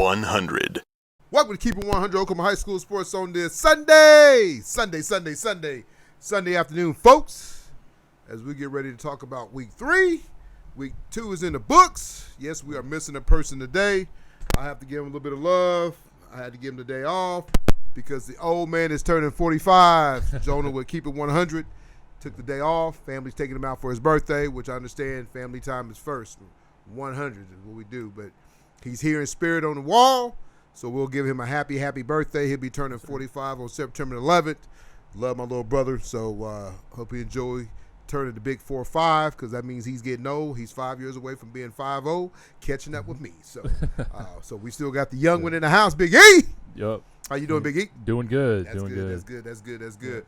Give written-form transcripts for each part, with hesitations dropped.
100. Welcome to Keep It 100 Oklahoma High School Sports on this Sunday afternoon, folks. As we get ready to talk about Week 3. Week 2 is in the books. Yes, we are missing a person today. I have to give him a little bit of love. I had to give him the day off because the old man is turning 45. Jonah would Keep It 100. Took the day off. Family's taking him out for his birthday, which I understand family time is first. 100 is what we do. But he's here in spirit on the wall, so we'll give him a happy birthday. He'll be turning 45 on September 11th. Love my little brother, so hope he enjoy turning the big 4-5 because that means he's getting old. He's 5 years away from being 5-0, catching up with me. So so we still got the young one in the house, Big E. Yep. How you doing, Big E? Doing good. That's good.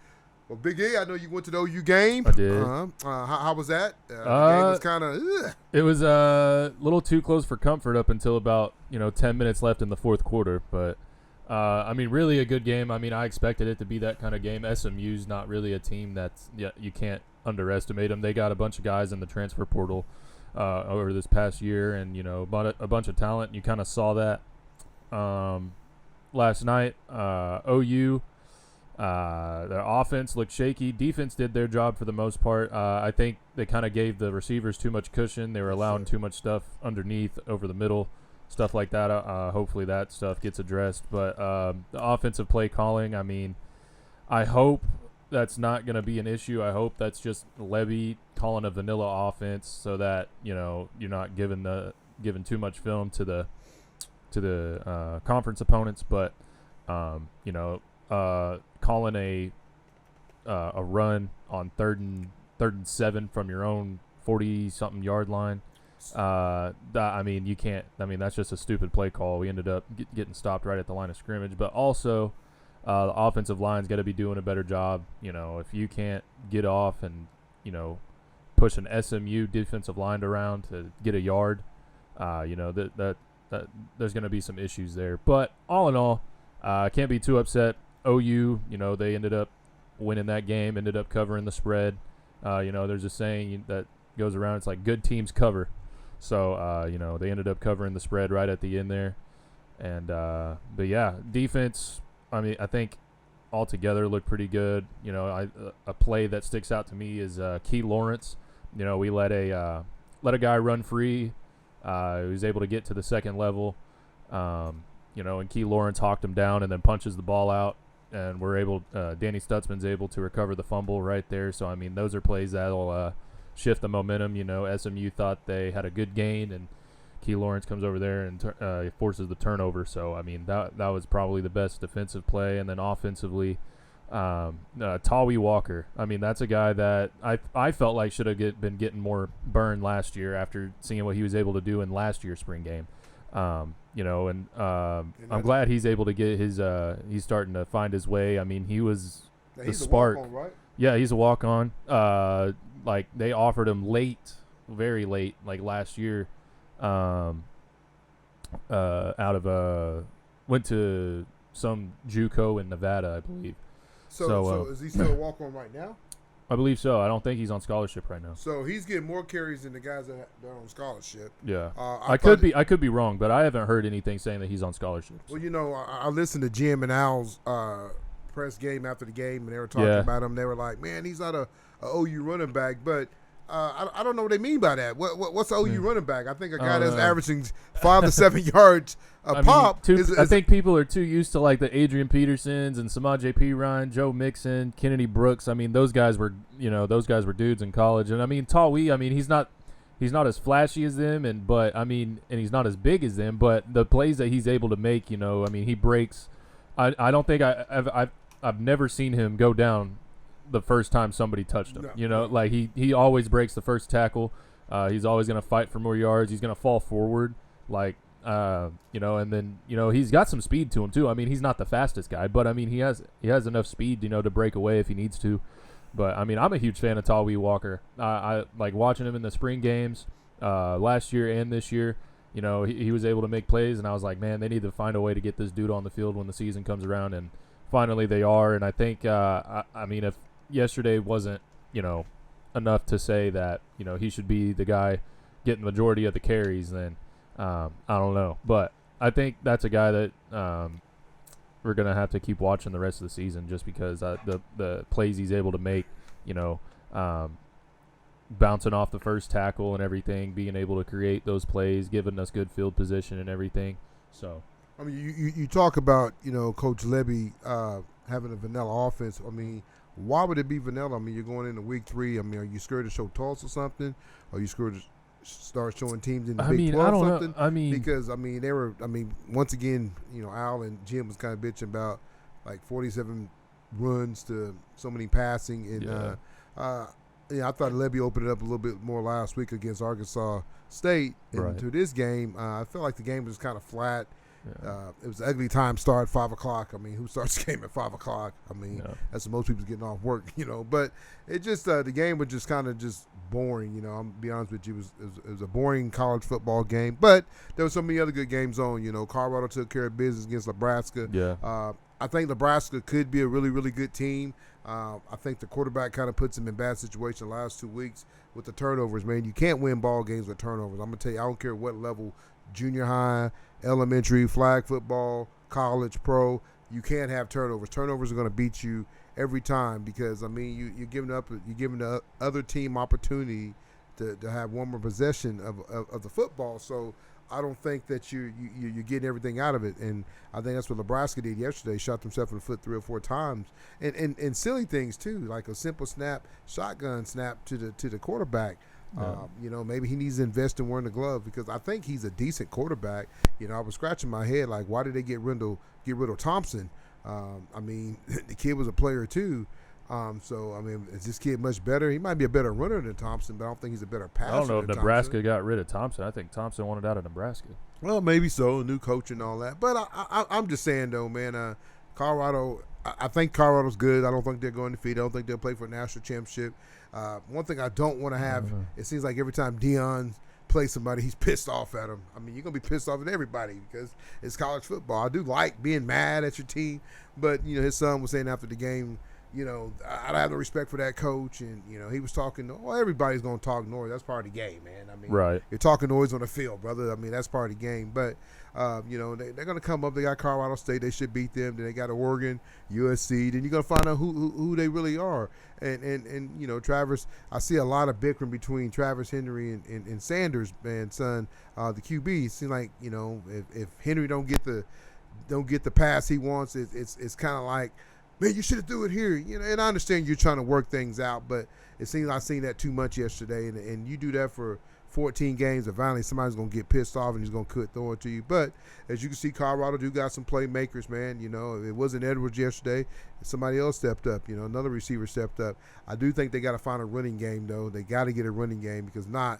Well, Big E, I know you went to the OU game. I did. How was that? The game was kind of. It was a little too close for comfort up until about 10 minutes left in the fourth quarter. But really a good game. I mean, I expected it to be that kind of game. SMU's not really a team that's you can't underestimate them. They got a bunch of guys in the transfer portal over this past year, and a bunch of talent. You kind of saw that last night. OU. Their offense looked shaky. Defense did their job for the most part. I think they kind of gave the receivers too much cushion. They were allowing too much stuff underneath, over the middle, stuff like that. Hopefully that stuff gets addressed. But the offensive play calling, I mean, I hope that's not going to be an issue. I hope that's just Levy calling a vanilla offense so that, you're not giving too much film to the conference opponents. But, calling a run on third and 7 from your own 40-something yard line. You can't. I mean, that's just a stupid play call. We ended up getting stopped right at the line of scrimmage. But also, the offensive line's got to be doing a better job. If you can't get off and push an SMU defensive line around to get a yard, that there's going to be some issues there. But all in all, can't be too upset. OU, they ended up winning that game, ended up covering the spread. There's a saying that goes around, it's like good teams cover. So, they ended up covering the spread right at the end there. And, but yeah, defense, I think altogether looked pretty good. A play that sticks out to me is Key Lawrence. We let a guy run free. He was able to get to the second level. And Key Lawrence hawked him down and then punches the ball out. And Danny Stutzman's able to recover the fumble right there. So, those are plays that'll shift the momentum. SMU thought they had a good gain, and Key Lawrence comes over there and forces the turnover. So, that was probably the best defensive play. And then offensively, Tawi Walker. That's a guy that I felt like should have been getting more burn last year after seeing what he was able to do in last year's spring game. I'm glad he's able to get his he's starting to find his way. He was the spark. Walk-on, right? Yeah, he's a walk-on. They offered him very late, like last year. Went to some JUCO in Nevada, I believe. So is he still a walk-on right now? I believe so. I don't think he's on scholarship right now. So he's getting more carries than the guys that are on scholarship. Yeah, I could be wrong, but I haven't heard anything saying that he's on scholarship. Well, I listened to Jim and Al's press game after the game, and they were talking about him. They were like, "Man, he's not a OU running back," but I don't know what they mean by that. What's an OU running back? I think a guy that's averaging 5 to 7 yards a pop. I think people are too used to like the Adrian Petersons and Samaje Perine, Joe Mixon, Kennedy Brooks. Those guys were dudes in college. And Tawi, he's not as flashy as them, and he's not as big as them. But the plays that he's able to make, he breaks. I don't think I've never seen him go down the first time somebody touched him. No. He always breaks the first tackle. He's always going to fight for more yards. He's going to fall forward. And then he's got some speed to him too. He's not the fastest guy, but he has enough speed, to break away if he needs to. But I'm a huge fan of Tawi Walker. I like watching him in the spring games last year and this year. He was able to make plays, and I was like, man, they need to find a way to get this dude on the field when the season comes around, and finally they are. And I think if yesterday wasn't enough to say that he should be the guy getting the majority of the carries, then I don't know. But I think that's a guy that we're gonna have to keep watching the rest of the season, just because the plays he's able to make, bouncing off the first tackle and everything, being able to create those plays, giving us good field position and everything. So, I mean, you talk about Coach Levy having a vanilla offense. I mean, why would it be vanilla? I mean, you're going into week 3. I mean, are you scared to show toss or something? Or are you scared to start showing teams in the Big 12 or something? I mean, because they were. I mean, once again, Al and Jim was kind of bitching about like 47 runs to so many passing, and I thought Levy opened it up a little bit more last week against Arkansas State. And to this game, I felt like the game was kind of flat. Yeah. It was an ugly time start, 5 o'clock. I mean, who starts the game at 5 o'clock? I mean, that's when most people's getting off work, But it just the game was just kind of just boring, I'm going to be honest with you. It was a boring college football game. But there were so many other good games on, Colorado took care of business against Nebraska. Yeah. I think Nebraska could be a really, really good team. I think the quarterback kind of puts them in bad situation the last 2 weeks with the turnovers, man. You can't win ball games with turnovers. I'm going to tell you, I don't care what level, junior high, elementary, flag football, college, pro, you can't have turnovers. Turnovers are going to beat you every time because, I mean, you're giving the other team opportunity to have one more possession of the football. So I don't think that you're getting everything out of it. And I think that's what Nebraska did yesterday, shot themselves in the foot 3 or 4 times. And silly things, too, like a simple snap, shotgun snap to the quarterback. Yeah. Maybe he needs to invest in wearing the glove because I think he's a decent quarterback. I was scratching my head like, why did they get rid of Thompson? I mean, the kid was a player too. So I mean, is this kid much better? He might be a better runner than Thompson, but I don't think he's a better passer. I don't know if than Nebraska Thompson. got rid of Thompson. I think Thompson wanted out of Nebraska. Well, maybe so. New coach and all that. But I'm just saying though, man. Colorado. I think Colorado's good. I don't think they're going to defeat. I don't think they'll play for a national championship. One thing I don't want to have, it seems like every time Deion plays somebody, he's pissed off at him. I mean, you're going to be pissed off at everybody because it's college football. I do like being mad at your team, but, his son was saying after the game, I have no respect for that coach. And, he was talking, everybody's going to talk noise. That's part of the game, man. I mean, right. You're talking noise on the field, brother. I mean, that's part of the game. But, they're going to come up. They got Colorado State. They should beat them. Then they got Oregon, USC. Then you're going to find out who they really are. And Travis, I see a lot of bickering between Travis Henry and Sanders, man, son, the QB. It seems like, if Henry don't get the pass he wants, it's kind of like, man, you should have threw it here. And I understand you're trying to work things out, but it seems like I seen that too much yesterday. And you do that for 14 games, eventually somebody's going to get pissed off and he's going to quit throwing to you. But as you can see, Colorado do got some playmakers, man. It wasn't Edwards yesterday. Somebody else stepped up. Another receiver stepped up. I do think they got to find a running game, though. They got to get a running game because the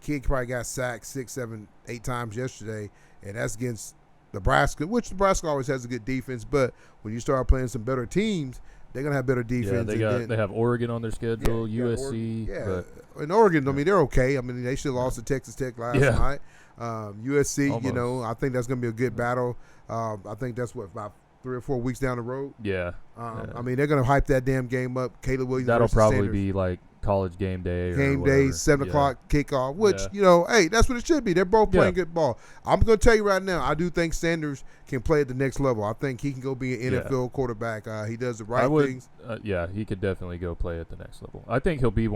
kid probably got sacked 6, 7, 8 times yesterday, and that's against Nebraska, which Nebraska always has a good defense. But when you start playing some better teams, they're going to have better defense. Yeah, they have Oregon on their schedule, USC. In Oregon, I mean, they're okay. I mean, they should have lost to Texas Tech last night. USC, almost. I think that's going to be a good battle. I think that's about 3 or 4 weeks down the road. Yeah. I mean, they're going to hype that damn game up. Caleb Williams That'll versus probably Sanders. be like college game day. Game day, 7 o'clock kickoff, which, hey, that's what it should be. They're both playing good ball. I'm going to tell you right now, I do think Sanders can play at the next level. I think he can go be an NFL quarterback. He does the right things. He could definitely go play at the next level. I think he'll be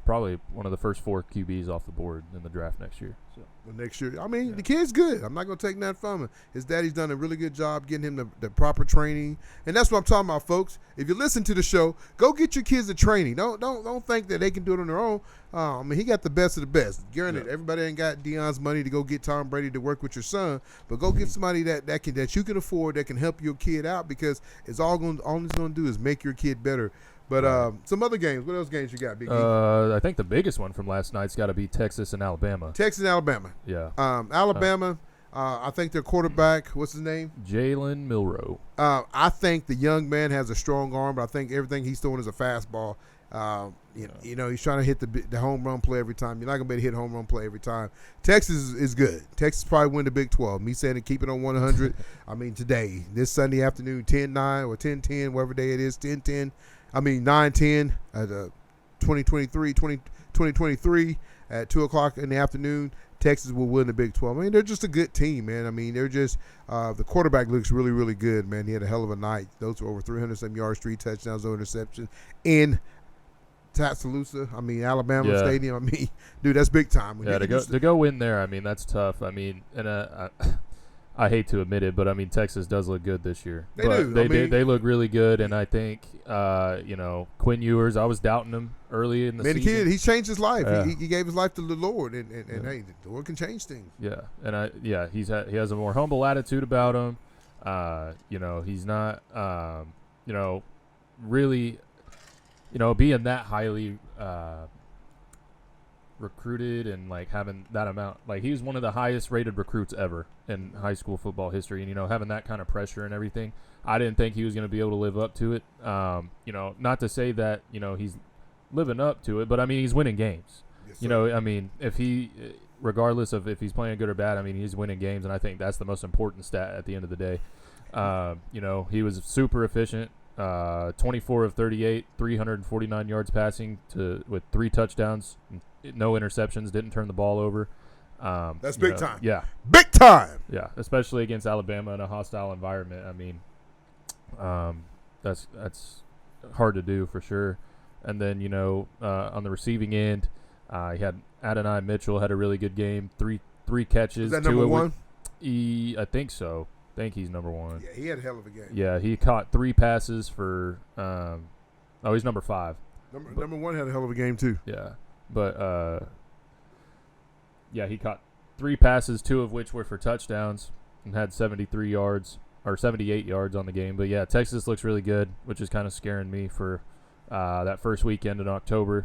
probably one of the first 4 QBs off the board in the draft next year. So. Next year, I mean, the kid's good. I'm not going to take that from him. His daddy's done a really good job getting him the proper training, and that's what I'm talking about, folks. If you listen to the show, go get your kids the training. Don't think that they can do it on their own. I mean, he got the best of the best. Guaranteed. Everybody ain't got Deion's money to go get Tom Brady to work with your son, but go get somebody that you can afford that can help your kid out because it's all it's going to do is make your kid better. But some other games. What else games you got, Big E? I think the biggest one from last night's got to be Texas and Alabama. Texas and Alabama. Yeah. Alabama. I think their quarterback, what's his name? Jalen Milroe. I think the young man has a strong arm, but I think everything he's throwing is a fastball. He's trying to hit the home run play every time. You're not going to be able to hit home run play every time. Texas is good. Texas probably win the Big 12. Me saying to keep it on 100. I mean, today, this Sunday afternoon, 10-9 or 10-10, whatever day it is, 9-10 2023 at 2 o'clock in the afternoon. Texas will win the Big 12. I mean, they're just a good team, man. I mean, they're just the quarterback looks really, really good, man. He had a hell of a night. Those were over 300-some yards, 3 touchdowns, no interceptions in Tuscaloosa. I mean, Alabama Stadium. I mean, dude, that's big time. Yeah, to go win there, I mean, that's tough. I mean, and I hate to admit it, but I mean, Texas does look good this year. They do. They look really good, and I think Quinn Ewers. I was doubting him early in the season. The kid, he's changed his life. Yeah. He gave his life to the Lord, and hey, the Lord can change things. Yeah, and he has a more humble attitude about him. He's not really being that highly recruited and like having that amount, like he was one of the highest rated recruits ever in high school football history, and having that kind of pressure and everything, I didn't think he was going to be able to live up to it. Not to say that he's living up to it, but I mean he's winning games. Yes, I mean if he, regardless of if he's playing good or bad, I mean he's winning games, and I think that's the most important stat at the end of the day. He was super efficient. 24 of 38, 349 yards passing with 3 touchdowns, no interceptions, didn't turn the ball over. That's big time. Yeah. Big time. Yeah, especially against Alabama in a hosile environment. I mean, that's hard to do for sure. And then, on the receiving end, he had Adonai Mitchell had a really good game, three catches. Is that number 1? I think so. I think he's number 1. Yeah, he had a hell of a game. Yeah, he caught 3 passes for he's number 5. Number 1 had a hell of a game too. Yeah. But he caught 3 passes, 2 of which were for touchdowns, and had 73 yards or 78 yards on the game. But yeah, Texas looks really good, which is kind of scaring me for that first weekend in October.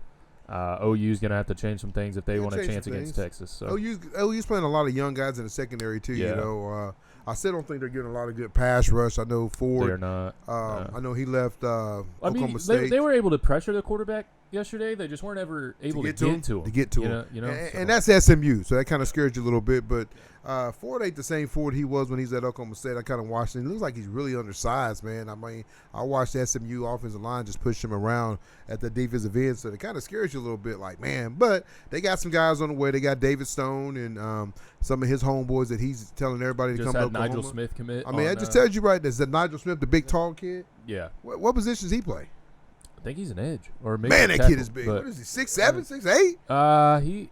OU's going to have to change some things if they want a chance against Texas. So OU's playing a lot of young guys in the secondary too. Yeah. I still don't think they're getting a lot of good pass rush. I know Ford. They're not. I know he left Oklahoma State. They were able to pressure the quarterback yesterday. They just weren't ever able to get to him. And that's SMU, so that kind of scares you a little bit. But Ford ain't the same Ford he was when he's at Oklahoma State. I kind of watched him. It looks like he's really undersized, man. I mean, I watched the SMU offensive line just push him around at the defensive end, so it kind of scares you a little bit, like, man. But they got some guys on the way. They got David Stone and some of his homeboys that he's telling everybody to come to Oklahoma. Nigel Smith commit. I mean, I just tells you right there. Is that Nigel Smith, the big tall kid? Yeah. What position does he play? I think he's an edge, or maybe man, that tackle, kid is big. What is he? 6'7", 6'8"?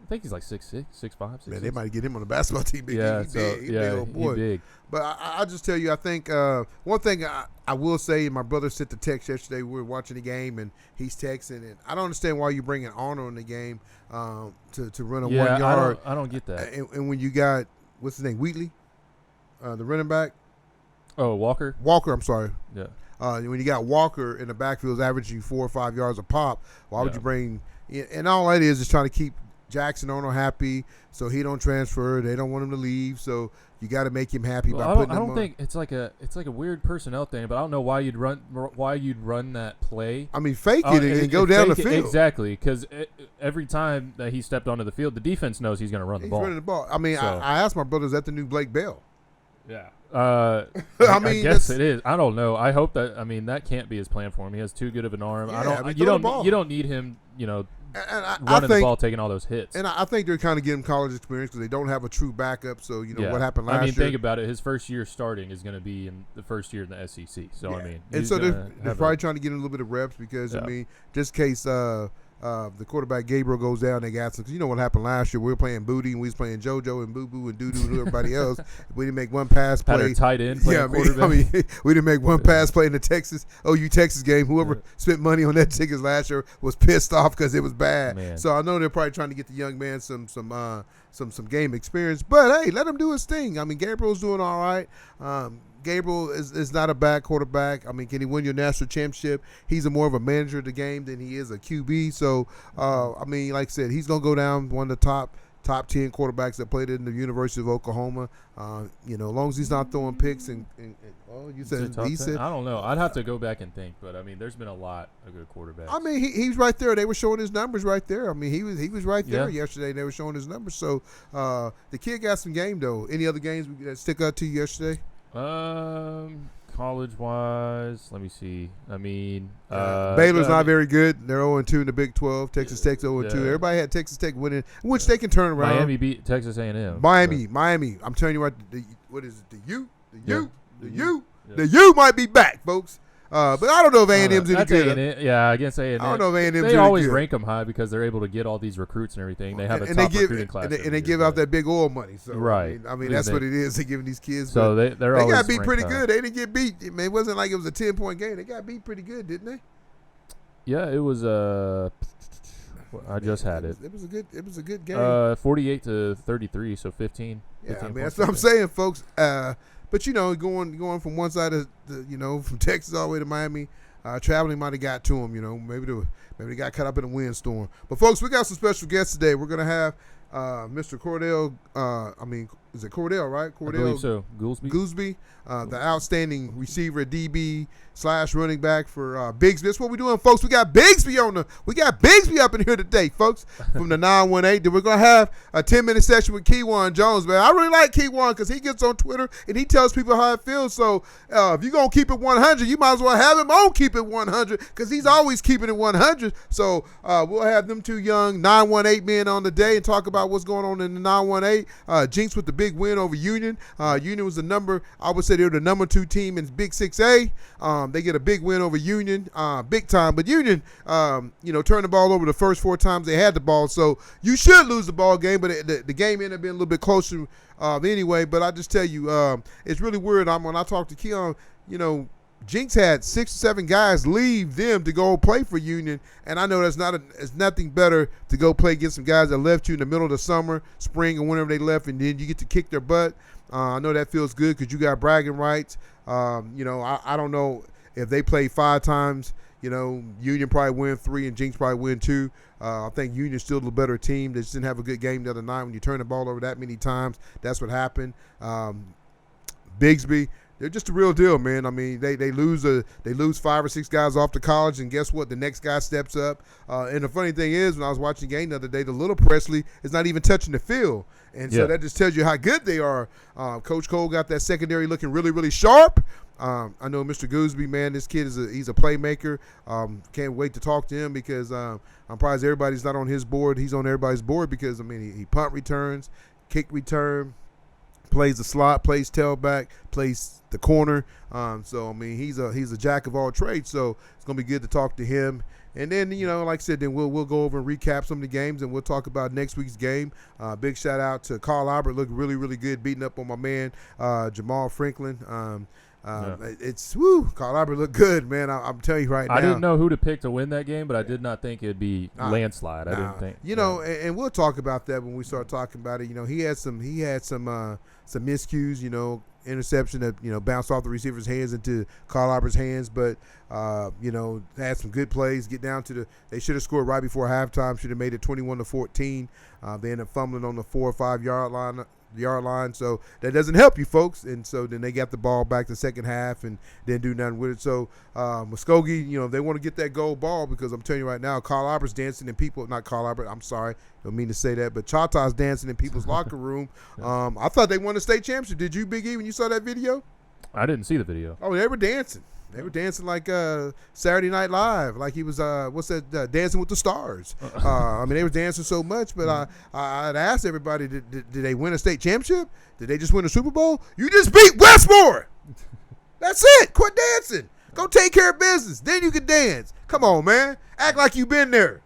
I think he's like 6'6", 6'5", 6'6". Man, they might get him on the basketball team. He's big old boy. He's big. But I'll just tell you, I think one thing I will say, and my brother sent the text yesterday. We were watching the game, and he's texting, and I don't understand why you bringing Arnold in the game to run a 1 yard. I don't get that. And when you got, what's his name, Wheatley, the running back? Oh, Walker? Walker, I'm sorry. Yeah. When you got Walker in the backfield averaging 4 or 5 yards a pop, why would you bring – and all that is trying to keep Jackson Arnold happy so he don't transfer. They don't want him to leave, so you got to make him happy by putting him on. I don't think it's like a weird personnel thing, but I don't know why you'd run that play. I mean, fake it and go down the field. Exactly, because every time that he stepped onto the field, the defense knows he's going to run the ball. He's running the ball. I mean, I asked my brother, is that the new Blake Bell? Yeah. I mean, I guess it is. I don't know. I hope that. I mean, that can't be his plan for him. He has too good of an arm. Yeah, you don't need him. Running the ball, taking all those hits. And I think they're kind of getting college experience because they don't have a true backup. So what happened last year. Think about it. His first year starting is going to be in the first year in the SEC. So and so they're probably trying to get him a little bit of reps because just in case. The quarterback Gabriel goes down, they got some. Because you know what happened last year? We were playing Booty and we was playing JoJo and Boo Boo and Doo Doo and everybody else. We didn't make one pass play. Had a tight end playing quarterback. We didn't make one pass play in the OU Texas game. Whoever spent money on that tickets last year was pissed off because it was bad. Man. So I know they're probably trying to get the young man some game experience. But hey, let him do his thing. I mean, Gabriel's doing all right. Gabriel is not a bad quarterback. I mean, can he win your national championship? He's more of a manager of the game than he is a QB. So, I mean, like I said, he's going to go down one of the top 10 quarterbacks that played in the University of Oklahoma. As long as he's not throwing picks you said he said. I don't know. I'd have to go back and think, but I mean, there's been a lot of good quarterbacks. I mean, he's right there. They were showing his numbers right there. I mean, he was right there yesterday. They were showing his numbers. So, the kid got some game though. Any other games that stick out to you yesterday? college-wise, let me see. I mean, Baylor's not very good. They're 0-2 in the Big 12. Texas Tech's 0-2. Everybody had Texas Tech winning, which they can turn around. Miami beat Texas A&M. Miami. I'm telling you what. What is it? The U might be back, folks. But I don't know if A&M's any good. Against A&M. I don't know if A&M's any good. They always rank them high because they're able to get all these recruits and everything. They have a top recruiting class. And they give out that big oil money. So, right. I mean that's what it is. They're giving these kids. So they got beat pretty good. They didn't get beat. It wasn't like it was a 10-point game. They got beat pretty good, didn't they? Yeah, it was I just had it. It was a good game. 48-33, so 15. Yeah, I mean that's what I'm saying, folks. But going from one side of from Texas all the way to Miami, traveling might have got to them. Maybe they got caught up in a windstorm. But folks, we got some special guests today. We're gonna have Mr. Kordell. Is it Kordell, right? Kordell, I believe so. Gouldsby, the outstanding receiver, DB / running back for Bixby. That's what we're doing, folks. We got Bixby up in here today, folks, from the 918. Then we're gonna have a 10-minute session with Kewan Jones, man. I really like Kewan because he gets on Twitter and he tells people how it feels. So if you're gonna keep it 100, you might as well have him on Keep It 100 because he's always keeping it 100. So we'll have them two young 918 men on the day and talk about what's going on in the 918. Jenks with the big win over Union. Union was I would say they were the number 2 team in Big 6A. They get a big win over Union, big time. But Union, turned the ball over the first 4 times they had the ball. So you should lose the ball game, but the game ended up being a little bit closer anyway. But I just tell you, it's really weird. When I talked to Kewan, Jenks had 6 or 7 guys leave them to go play for Union, and I know it's nothing better to go play against some guys that left you in the middle of the summer, spring, or whenever they left, and then you get to kick their butt. I know that feels good because you got bragging rights. I don't know if they play 5 times. Union probably win 3 and Jenks probably win 2. I think Union's still the better team. They just didn't have a good game the other night. When you turn the ball over that many times, that's what happened. Bixby, they're just a real deal, man. I mean, they lose 5 or 6 guys off to college, and guess what? The next guy steps up. And the funny thing is, when I was watching the game the other day, the little Presley is not even touching the field. And so that just tells you how good they are. Coach Cole got that secondary looking really, really sharp. I know Mr. Gouldsby, man, this kid he's a playmaker. Can't wait to talk to him because I'm surprised everybody's not on his board. He's on everybody's board because, he punt returns, kick return, plays the slot, plays tailback, plays the corner. He's a jack of all trades. So it's gonna be good to talk to him. And then, like I said, then we'll go over and recap some of the games, and we'll talk about next week's game. Big shout out to Carl Albert, looked really, really good, beating up on my man Jamal Franklin. Carl Albert looked good, man. I'm telling you right now. I didn't know who to pick to win that game, but I did not think it'd be landslide. I didn't think. And we'll talk about that when we start talking about it. He had some miscues, interception that bounced off the receiver's hands into Carl Albert's hands, but had some good plays. Get down to they should have scored right before halftime. Should have made it 21-14. They ended up fumbling on the 4 or 5 yard line, so that doesn't help you, folks. And so then they got the ball back the second half and didn't do nothing with it. So Muskogee, they want to get that gold ball because I'm telling you right now, Carl Albert's dancing in people. Not Carl Albert. I'm sorry, don't mean to say that, but Chata's dancing in people's locker room. I thought they won the state championship. Did you, Big E, when you saw that video? I didn't see the video. Oh, they were dancing. They were dancing like Saturday Night Live, like he was Dancing with the Stars. They were dancing so much, but I'd asked everybody, did they win a state championship? Did they just win a Super Bowl? You just beat Westmore. That's it. Quit dancing. Go take care of business. Then you can dance. Come on, man. Act like you've been there.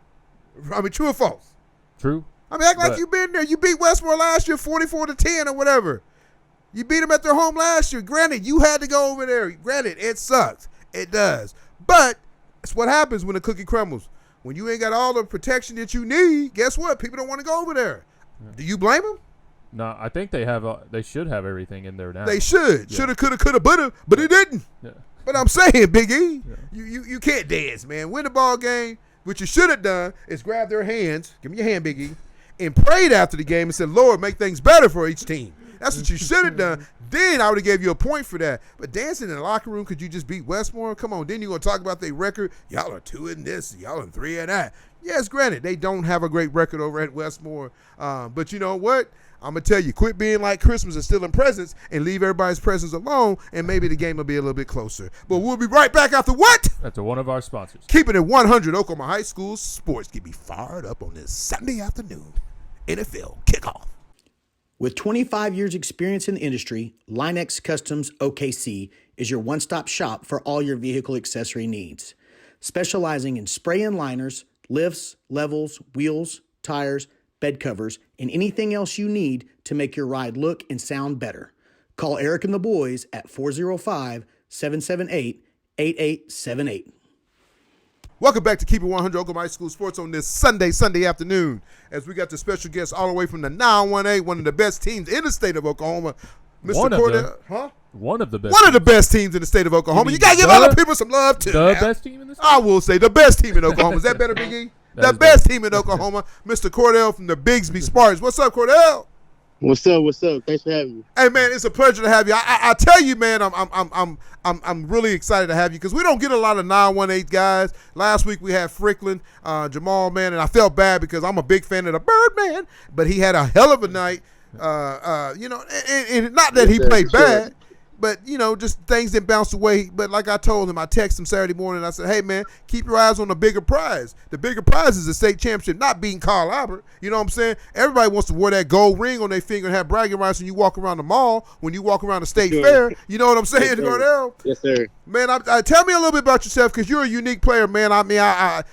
True or false? True. Act like you've been there. You beat Westmore last year 44-10 or whatever. You beat them at their home last year. Granted, you had to go over there. Granted, it sucks. It does. But it's what happens when the cookie crumbles. When you ain't got all the protection that you need, guess what? People don't want to go over there. Yeah. Do you blame them? No, I think they have. They should have everything in there now. They should. Yeah. Shoulda, coulda, coulda, woulda, but it didn't. Yeah. But I'm saying, Big E, you can't dance, man. Win the ball game. What you should have done is grab their hands. Give me your hand, Big E. And prayed after the game and said, Lord, make things better for each team. That's what you should have done. Then I would have gave you a point for that. But dancing in the locker room, could you just beat Westmore? Come on. Then you're going to talk about their record. Y'all are 2 in this. Y'all are 3 in that. Yes, granted, they don't have a great record over at Westmore. But you know what? I'm going to tell you, quit being like Christmas and stealing presents and leave everybody's presents alone, and maybe the game will be a little bit closer. But we'll be right back after what? After one of our sponsors. Keeping it 100, Oklahoma High School sports get me fired up on this Sunday afternoon. NFL kickoff. With 25 years experience in the industry, Line-X Customs OKC is your one-stop shop for all your vehicle accessory needs. Specializing in spray-in liners, lifts, levels, wheels, tires, bed covers, and anything else you need to make your ride look and sound better. Call Eric and the boys at 405-778-8878. Welcome back to Keep It 100 Oklahoma High School Sports on this Sunday afternoon, as we got the special guest all the way from the 918, one of the best teams in the state of Oklahoma, Mr. Kordell. One of the best. One of the best teams in the state of Oklahoma. You got to give other people some love, too. The best team in the state? I will say the best team in Oklahoma. Is that better, Big E? The best team in Oklahoma, Mr. Kordell from the Bixby Spartans. What's up, Kordell? What's up? What's up? Thanks for having me. Hey man, it's a pleasure to have you. I tell you, man, I'm really excited to have you because we don't get a lot of 918 guys. Last week we had Fricklin, Jamal, man, and I felt bad because I'm a big fan of the Birdman, but he had a hell of a night. And not that he played bad. But, just things didn't bounce away. But like I told him, I texted him Saturday morning. I said, hey, man, keep your eyes on the bigger prize. The bigger prize is the state championship, not beating Carl Albert. You know what I'm saying? Everybody wants to wear that gold ring on their finger and have bragging rights when you walk around the mall, when you walk around the state fair. You know what I'm saying, Yes, Kordell? Yes, sir. Man, tell me a little bit about yourself because you're a unique player, man. I mean,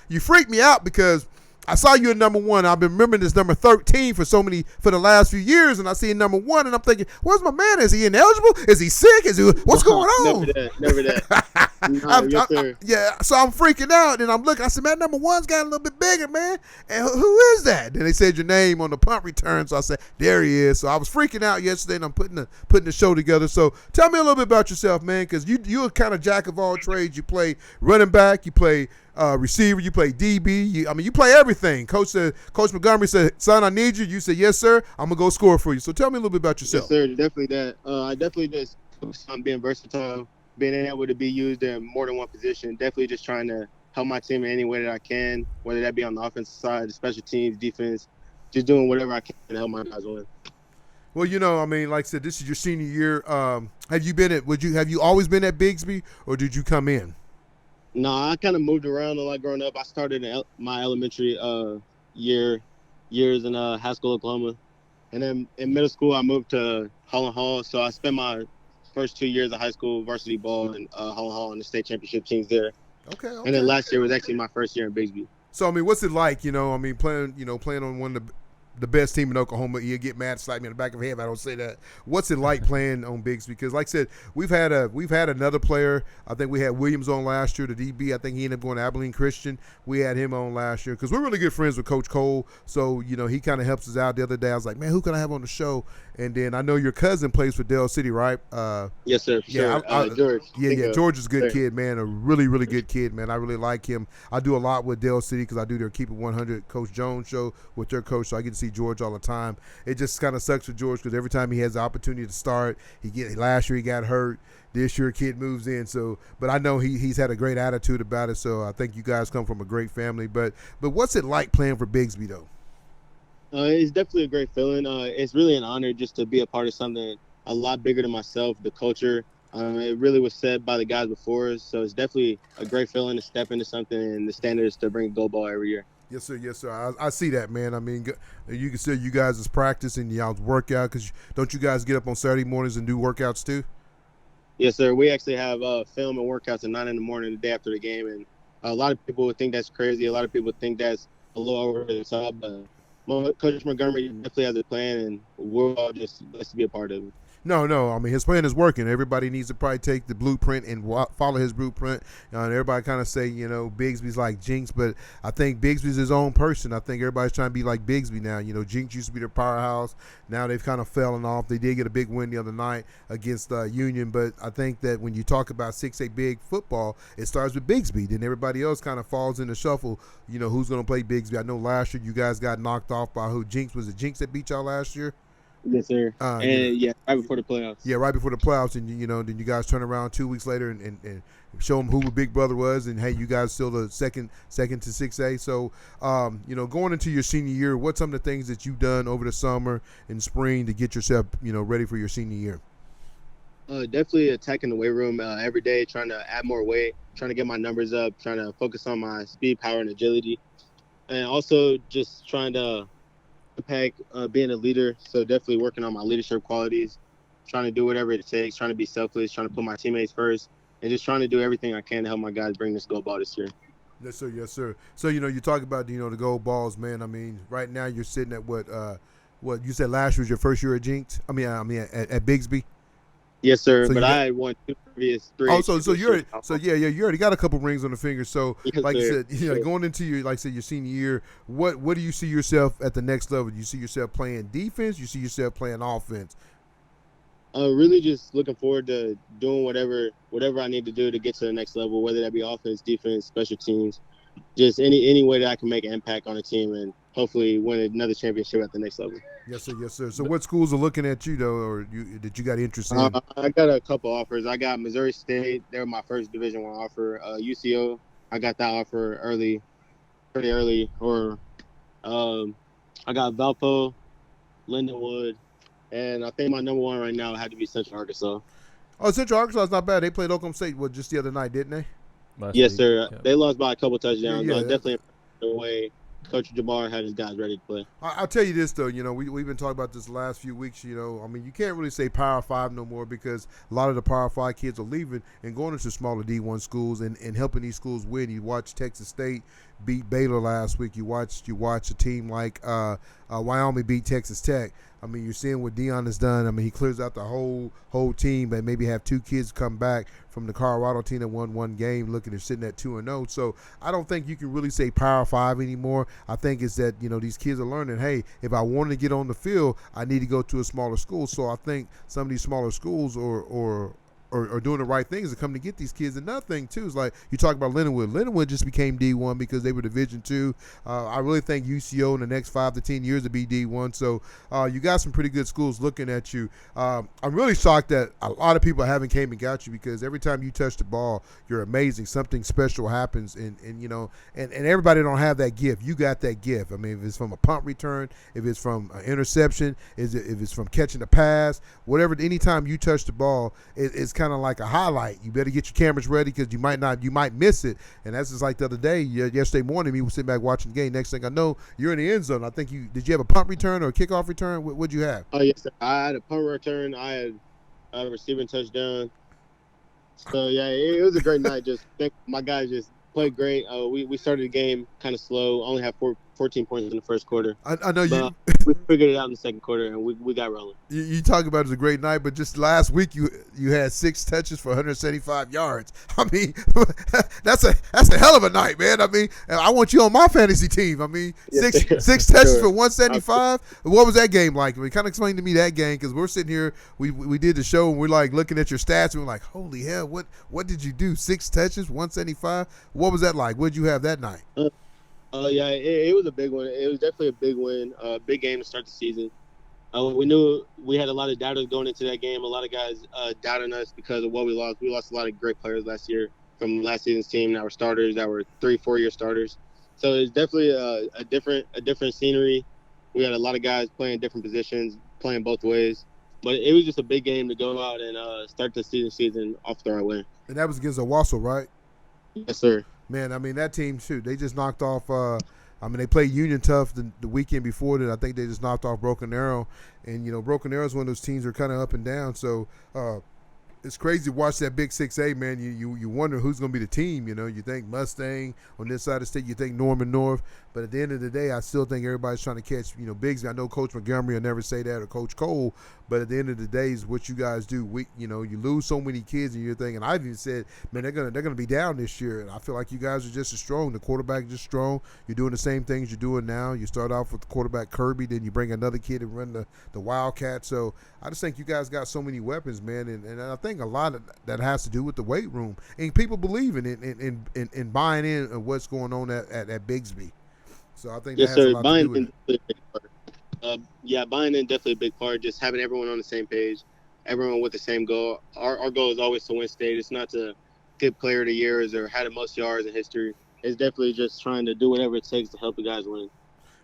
you freaked me out because I saw you at number 1. I've been remembering this number 13 for the last few years, and I see number 1, and I'm thinking, where's my man? Is he ineligible? Is he sick? What's going on? Never that. Yes, sir. Yeah, so I'm freaking out, and I'm looking. I said, man, number 1's got a little bit bigger, man. And who is that? Then they said your name on the punt return, so I said, there he is. So I was freaking out yesterday, and I'm putting the show together. So tell me a little bit about yourself, man, because you're kind of jack of all trades. You play running back, you play receiver, you play DB. You play everything. Coach Montgomery said, son, I need you. You said, yes, sir. I'm going to go score for you. So tell me a little bit about yourself. Yes, sir. Definitely that. I definitely just focus on being versatile, being able to be used in more than one position. Definitely just trying to help my team in any way that I can, whether that be on the offensive side, special teams, defense, just doing whatever I can to help my guys win. Well, like I said, this is your senior year. Have you always been at Bixby, or did you come in? No, I kind of moved around a lot growing up. I started in my elementary years in Haskell, Oklahoma. And then in middle school, I moved to Holland Hall. So I spent my first 2 years of high school varsity ball in Holland Hall and the state championship teams there. Okay. And then last year was actually my first year in Bixby. So, what's it like, playing on one of the best team in Oklahoma? You get mad, slap me in the back of the head if I don't say that. What's it like playing on Bixby? Because, like I said, we've had another player. I think we had Williams on last year, the DB. I think he ended up going to Abilene Christian. We had him on last year because we're really good friends with Coach Cole. So, he kind of helps us out. The other day, I was like, man, who can I have on the show? And then I know your cousin plays for Dell City, right? Yes, sir. Yeah, sure. George. Yeah. George is a good kid, man. A really, really good kid, man. I really like him. I do a lot with Dell City because I do their Keep It 100 Coach Jones show with their coach, so I get to see George all the time. It just kind of sucks for George because every time he has the opportunity to start, last year he got hurt. This year, kid moves in. So, but I know he's had a great attitude about it. So I think you guys come from a great family. But what's it like playing for Bixby though? It's definitely a great feeling. It's really an honor just to be a part of something a lot bigger than myself, the culture. It really was said by the guys before us, so it's definitely a great feeling to step into something, and the standard is to bring gold ball every year. Yes, sir. Yes, sir. I see that, man. You can see you guys is practice and y'all's workout because don't you guys get up on Saturday mornings and do workouts too? Yes, sir. We actually have film and workouts at 9 in the morning the day after the game, and a lot of people would think that's crazy. A lot of people think that's a little over the top, but Coach Montgomery definitely has a plan, and we're all just blessed to be a part of it. No. His plan is working. Everybody needs to probably take the blueprint and follow his blueprint. And everybody kind of say, Bixby's like Jenks, but I think Bixby's his own person. I think everybody's trying to be like Bixby now. Jenks used to be their powerhouse. Now they've kind of fallen off. They did get a big win the other night against Union, but I think that when you talk about 6A big football, it starts with Bixby. Then everybody else kind of falls in the shuffle. Who's going to play Bixby? I know last year you guys got knocked off by who? Jenks. Was it Jenks that beat y'all last year? Yes, sir. And right before the playoffs. Yeah, right before the playoffs, and then you guys turn around 2 weeks later and show them who the big brother was, and hey, you guys still the second to 6A. So, going into your senior year, what's some of the things that you've done over the summer and spring to get yourself, ready for your senior year? Definitely attacking the weight room every day, trying to add more weight, trying to get my numbers up, trying to focus on my speed, power, and agility, and also just trying to impact being a leader. So definitely working on my leadership qualities, trying to do whatever it takes, trying to be selfless, trying to put my teammates first, and just trying to do everything I can to help my guys bring this gold ball this year. Yes, sir. Yes, sir. So, you talk about, the gold balls, man. I mean, right now you're sitting at what you said last year was your first year at Jenks? I mean, at Bixby. Yes, sir. So but I had won 2 previous 3. Oh, so you already got a couple rings on the finger. So, yes, like sir. you said, going into your senior year, what do you see yourself at the next level? Do you see yourself playing defense? You see yourself playing offense? Really just looking forward to doing whatever I need to do to get to the next level, whether that be offense, defense, special teams, just any way that I can make an impact on a team and hopefully win another championship at the next level. Yes, sir. Yes, sir. So what schools are looking at you, though, or that you got interest in? I got a couple offers. I got Missouri State. They were my first Division I offer. UCO, I got that offer pretty early. Or I got Valpo, Lindenwood, and I think my number one right now had to be Central Arkansas. Oh, Central Arkansas is not bad. They played Oklahoma State just the other night, didn't they? Yes, sir. Yeah. They lost by a couple touchdowns. Yeah. Definitely the way Coach Jabbar had his guys ready to play. I'll tell you this, though. We've been talking about this the last few weeks. I mean, you can't really say Power 5 no more because a lot of the Power 5 kids are leaving and going into smaller D1 schools and helping these schools win. You watch Texas State beat Baylor last week. You watch a team like Wyoming beat Texas Tech. I mean, you're seeing what Deion has done. I mean, he clears out the whole team, but maybe have 2 kids come back from the Colorado team that won 1 game, looking at sitting at 2-0. So I don't think you can really say Power 5 anymore. I think it's that these kids are learning. Hey, if I want to get on the field, I need to go to a smaller school. So I think some of these smaller schools are doing the right things to come to get these kids. Another thing too is like you talk about Lindenwood. Lindenwood just became D1 because they were Division II. I really think UCO in the next 5 to 10 years will be D1. So you got some pretty good schools looking at you. I'm really shocked that a lot of people haven't came and got you because every time you touch the ball, you're amazing. Something special happens, and everybody don't have that gift. You got that gift. I mean, if it's from a punt return, if it's from an interception, if it's from catching a pass, whatever. Anytime you touch the ball, it's kind of like a highlight. You better get your cameras ready because you might miss it. And that's just like the other day, yesterday morning, we were sitting back watching the game. Next thing I know, you're in the end zone. I think did you have a punt return or a kickoff return? What'd you have? Oh yes, sir. I had a punt return. I had a receiving touchdown. So yeah, it was a great night. Just think my guys just played great. We started the game kind of slow. Only had 14 points in the first quarter. I know you. We figured it out in the second quarter, and we got rolling. You talk about it as a great night, but just last week you had 6 touches for 175 yards. I mean, that's a hell of a night, man. I mean, I want you on my fantasy team. I mean, yes, six touches for 175. What was that game like? I mean, kind of explain to me that game because we're sitting here. We did the show and we're like looking at your stats and we're like, holy hell, what did you do? 6 touches, 175. What was that like? What did you have that night? Yeah, it was a big one. It was definitely a big win, big game to start the season. We knew we had a lot of doubters going into that game. A lot of guys doubting us because of what we lost. We lost a lot of great players last year from last season's team that were starters, that were 3-4 year starters. So it's definitely a different scenery. We had a lot of guys playing different positions, playing both ways. But it was just a big game to go out and start the season off the right way. And that was against Owasso, right? Yes, sir. Man, I mean, that team, too, they just knocked off they played Union Tough the weekend before that. I think they just knocked off Broken Arrow. And, Broken Arrow is one of those teams that are kind of up and down. So it's crazy to watch that big 6A, man. You wonder who's going to be the team. You think Mustang on this side of the state. You think Norman North. But at the end of the day, I still think everybody's trying to catch, Bixby. I know Coach Montgomery will never say that or Coach Cole. But at the end of the day, is what you guys do. You lose so many kids and you're thinking, I've even said, man, they're gonna be down this year. And I feel like you guys are just as strong. The quarterback is just strong. You're doing the same things you're doing now. You start off with the quarterback Kirby, then you bring another kid and run the Wildcat. So I just think you guys got so many weapons, man. And I think a lot of that has to do with the weight room. And people believing in buying in what's going on at Bixby. So I think that has a lot to do with it. Yeah, buying in definitely a big part. Just having everyone on the same page, everyone with the same goal. Our goal is always to win state. It's not to get player of the years or have the most yards in history. It's definitely just trying to do whatever it takes to help the guys win.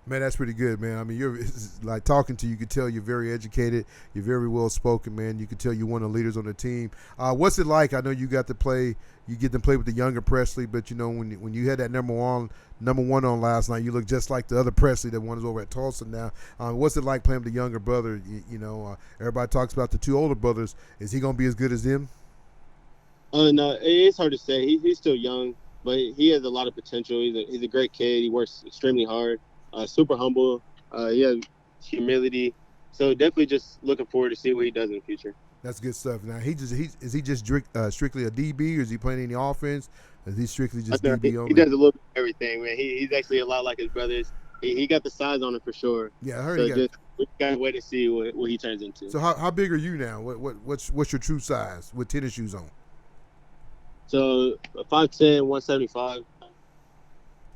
Man, that's pretty good, man. I mean, you're like talking to you. You can tell you're very educated. You're very well spoken, man. You can tell you're one of the leaders on the team. What's it like? I know you got to play. You get to play with the younger Presley, but you know when you had that number one on last night, you look just like the other Presley that one is over at Tulsa now. What's it like playing with the younger brother? Everybody talks about the two older brothers. Is he gonna be as good as them? No, it's hard to say. He's still young, but he has a lot of potential. He's a great kid. He works extremely hard. Super humble. He has humility. So definitely just looking forward to see what he does in the future. That's good stuff. Now is he just strictly a DB, or is he playing any offense? Is he strictly just DB only? He does a little bit of everything, man. He's actually a lot like his brothers. He got the size on him for sure. Yeah, I heard so he got. We gotta wait to see what he turns into. So how big are you now? What's your true size with tennis shoes on? So 5'10", 175.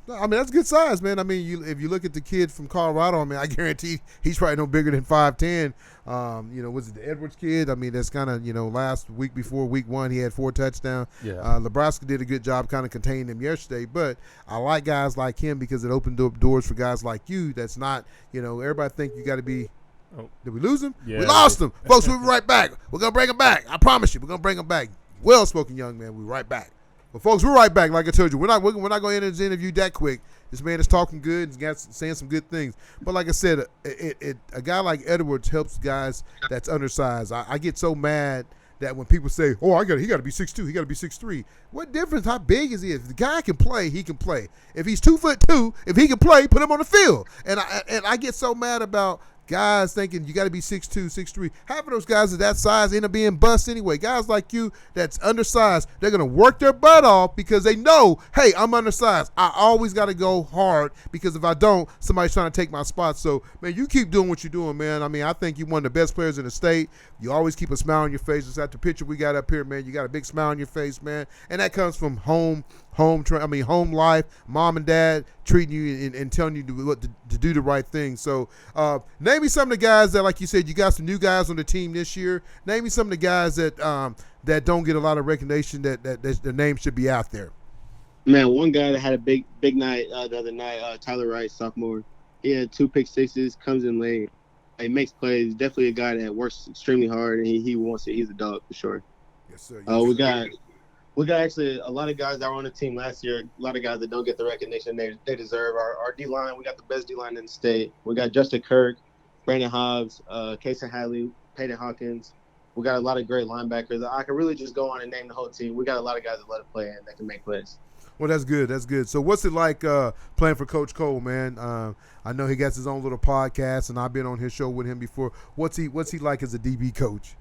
I mean, that's good size, man. I mean, if you look at the kid from Colorado, I mean, I guarantee he's probably no bigger than 5'10". Was it the Edwards kid? I mean, that's kind of, last week before week 1, he had 4 touchdowns. Yeah. Nebraska did a good job kind of containing him yesterday, but I like guys like him because it opened up doors for guys like you. That's not, everybody think you got to be. Oh, did we lose him? Yeah, we lost him. Folks, we'll be right back. We're going to bring him back. I promise you, we're going to bring him back. Well-spoken young man. We'll be right back. But folks, we're right back. Like I told you, we're not going to end this interview that quick. This man is talking good and saying some good things. But like I said, a guy like Edwards helps guys that's undersized. I get so mad that when people say, "Oh, he got to be 6'2", he got to be 6'3". What difference? How big is he? If the guy can play, he can play. If he's 2'2", if he can play, put him on the field. And I get so mad about guys thinking you got to be 6'2", 6'3". Half of those guys at that size end up being bust anyway. Guys like you that's undersized, they're going to work their butt off because they know, hey, I'm undersized. I always got to go hard because if I don't, somebody's trying to take my spot. So, man, you keep doing what you're doing, man. I mean, I think you're one of the best players in the state. You always keep a smile on your face. Just like the picture we got up here, man. You got a big smile on your face, man. And that comes from home life, mom and dad treating you and telling you to do the right thing. So name me some of the guys that, like you said, you got some new guys on the team this year. Name me some of the guys that don't get a lot of recognition that their name should be out there. Man, one guy that had a big night the other night, Tyler Rice, sophomore. He had 2 pick sixes, comes in late. He makes plays. Definitely a guy that works extremely hard, and he wants it. He's a dog for sure. Yes, sir. We got actually a lot of guys that were on the team last year, a lot of guys that don't get the recognition they deserve. Our D-line, we got the best D-line in the state. We got Justin Kirk, Brandon Hobbs, Kason Hadley, Peyton Hawkins. We got a lot of great linebackers. I can really just go on and name the whole team. We got a lot of guys that let it play and that can make plays. Well, that's good. That's good. So what's it like playing for Coach Cole, man? I know he got his own little podcast, and I've been on his show with him before. What's he like as a DB coach?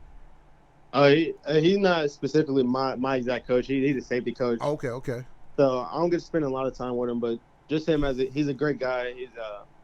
He's not specifically my exact coach. He's a safety coach. Okay. So I don't get to spend a lot of time with him, but just him he's a great guy. He's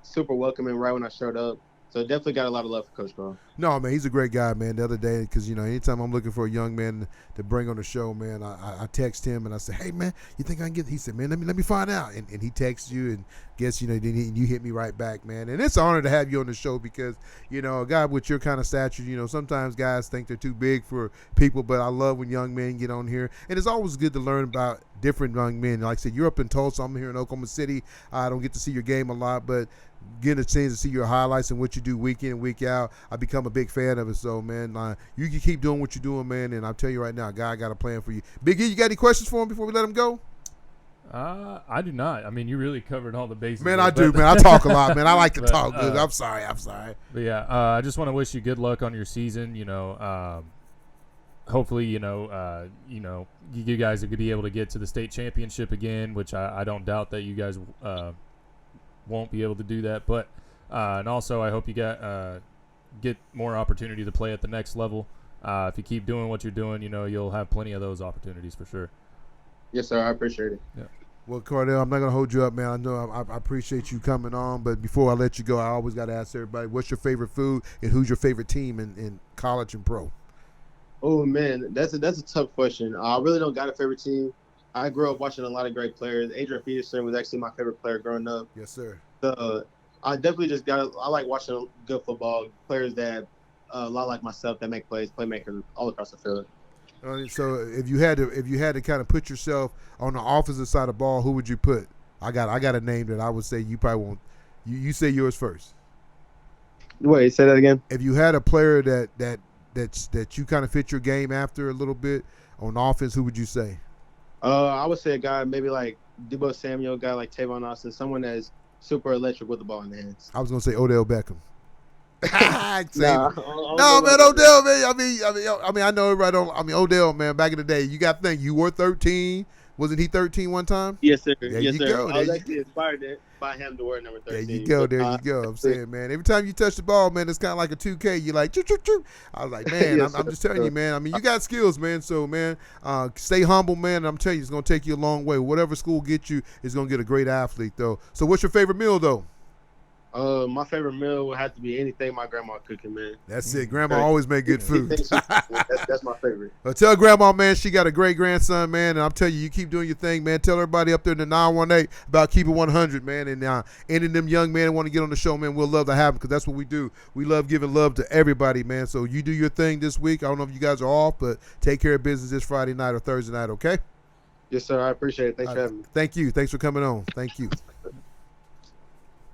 super welcoming right when I showed up. So definitely got a lot of love for Coach Cole. No, man, he's a great guy, man. The other day, because, anytime I'm looking for a young man to bring on the show, man, I text him and I say, hey, man, you think I can get – he said, man, let me find out. And he texts you and guess, then you hit me right back, man. And it's an honor to have you on the show because, a guy with your kind of stature, sometimes guys think they're too big for people, but I love when young men get on here. And it's always good to learn about different young men. Like I said, you're up in Tulsa. I'm here in Oklahoma City. I don't get to see your game a lot, but – getting a chance to see your highlights and what you do week in and week out, I become a big fan of it. So, man, you can keep doing what you're doing, man, and I'll tell you right now, guy, I got a plan for you. Big E, you got any questions for him before we let him go? I do not. I mean, you really covered all the bases. Man, I do, man. I talk a lot, man. I like to talk, dude. I'm sorry. But, yeah, I just want to wish you good luck on your season. Hopefully, you guys are going to be able to get to the state championship again, which I don't doubt that you guys won't be able to do that, but and also I hope you get more opportunity to play at the next level. If you keep doing what you're doing, you'll have plenty of those opportunities for sure. Yes, sir. I appreciate it. Yeah. Well, Kordell, I'm not gonna hold you up, man. I know I appreciate you coming on, but before I let you go, I always got to ask everybody, what's your favorite food and who's your favorite team in college and pro? Oh man, that's a tough question. I really don't got a favorite team. I grew up watching a lot of great players. Adrian Peterson was actually my favorite player growing up. Yes, sir. I definitely just I like watching good football, players that a lot like myself that make plays, playmakers all across the field. So if you had to kind of put yourself on the offensive side of the ball, who would you put? I got a name that I would say you probably won't. You say yours first. Wait, say that again. If you had a player that you kind of fit your game after a little bit on offense, who would you say? I would say a guy maybe like Debo Samuel, a guy like Tavon Austin, someone that's super electric with the ball in the hands. I was gonna say Odell Beckham. No, man, Odell, man. I mean, I know everybody don't. I mean, Odell, man. Back in the day, you got to think you were 13. Wasn't he 13 one time? Yes, sir. There yes, you sir. go. I was actually inspired by him to wear number 13. There you go. There you go. I'm saying, man, every time you touch the ball, man, it's kind of like a 2K. You're like, choo, choo, choo. I was like, man, Yes, I'm just telling you, man. I mean, you got skills, man. So, man, stay humble, man. And I'm telling you, it's going to take you a long way. Whatever school gets you is going to get a great athlete, though. So what's your favorite meal, though? My favorite meal would have to be anything my grandma cooking, man. That's it. Grandma always make good food. That's my favorite. Well, tell Grandma, man, she got a great grandson, man. And I'm telling you, you keep doing your thing, man. Tell everybody up there in the 918 about keeping 100, man. And any of them young men that want to get on the show, man, we'll love to have them because that's what we do. We love giving love to everybody, man. So you do your thing this week. I don't know if you guys are off, but take care of business this Friday night or Thursday night, okay? Yes, sir. I appreciate it. Thanks for having me. Thank you. Thanks for coming on. Thank you.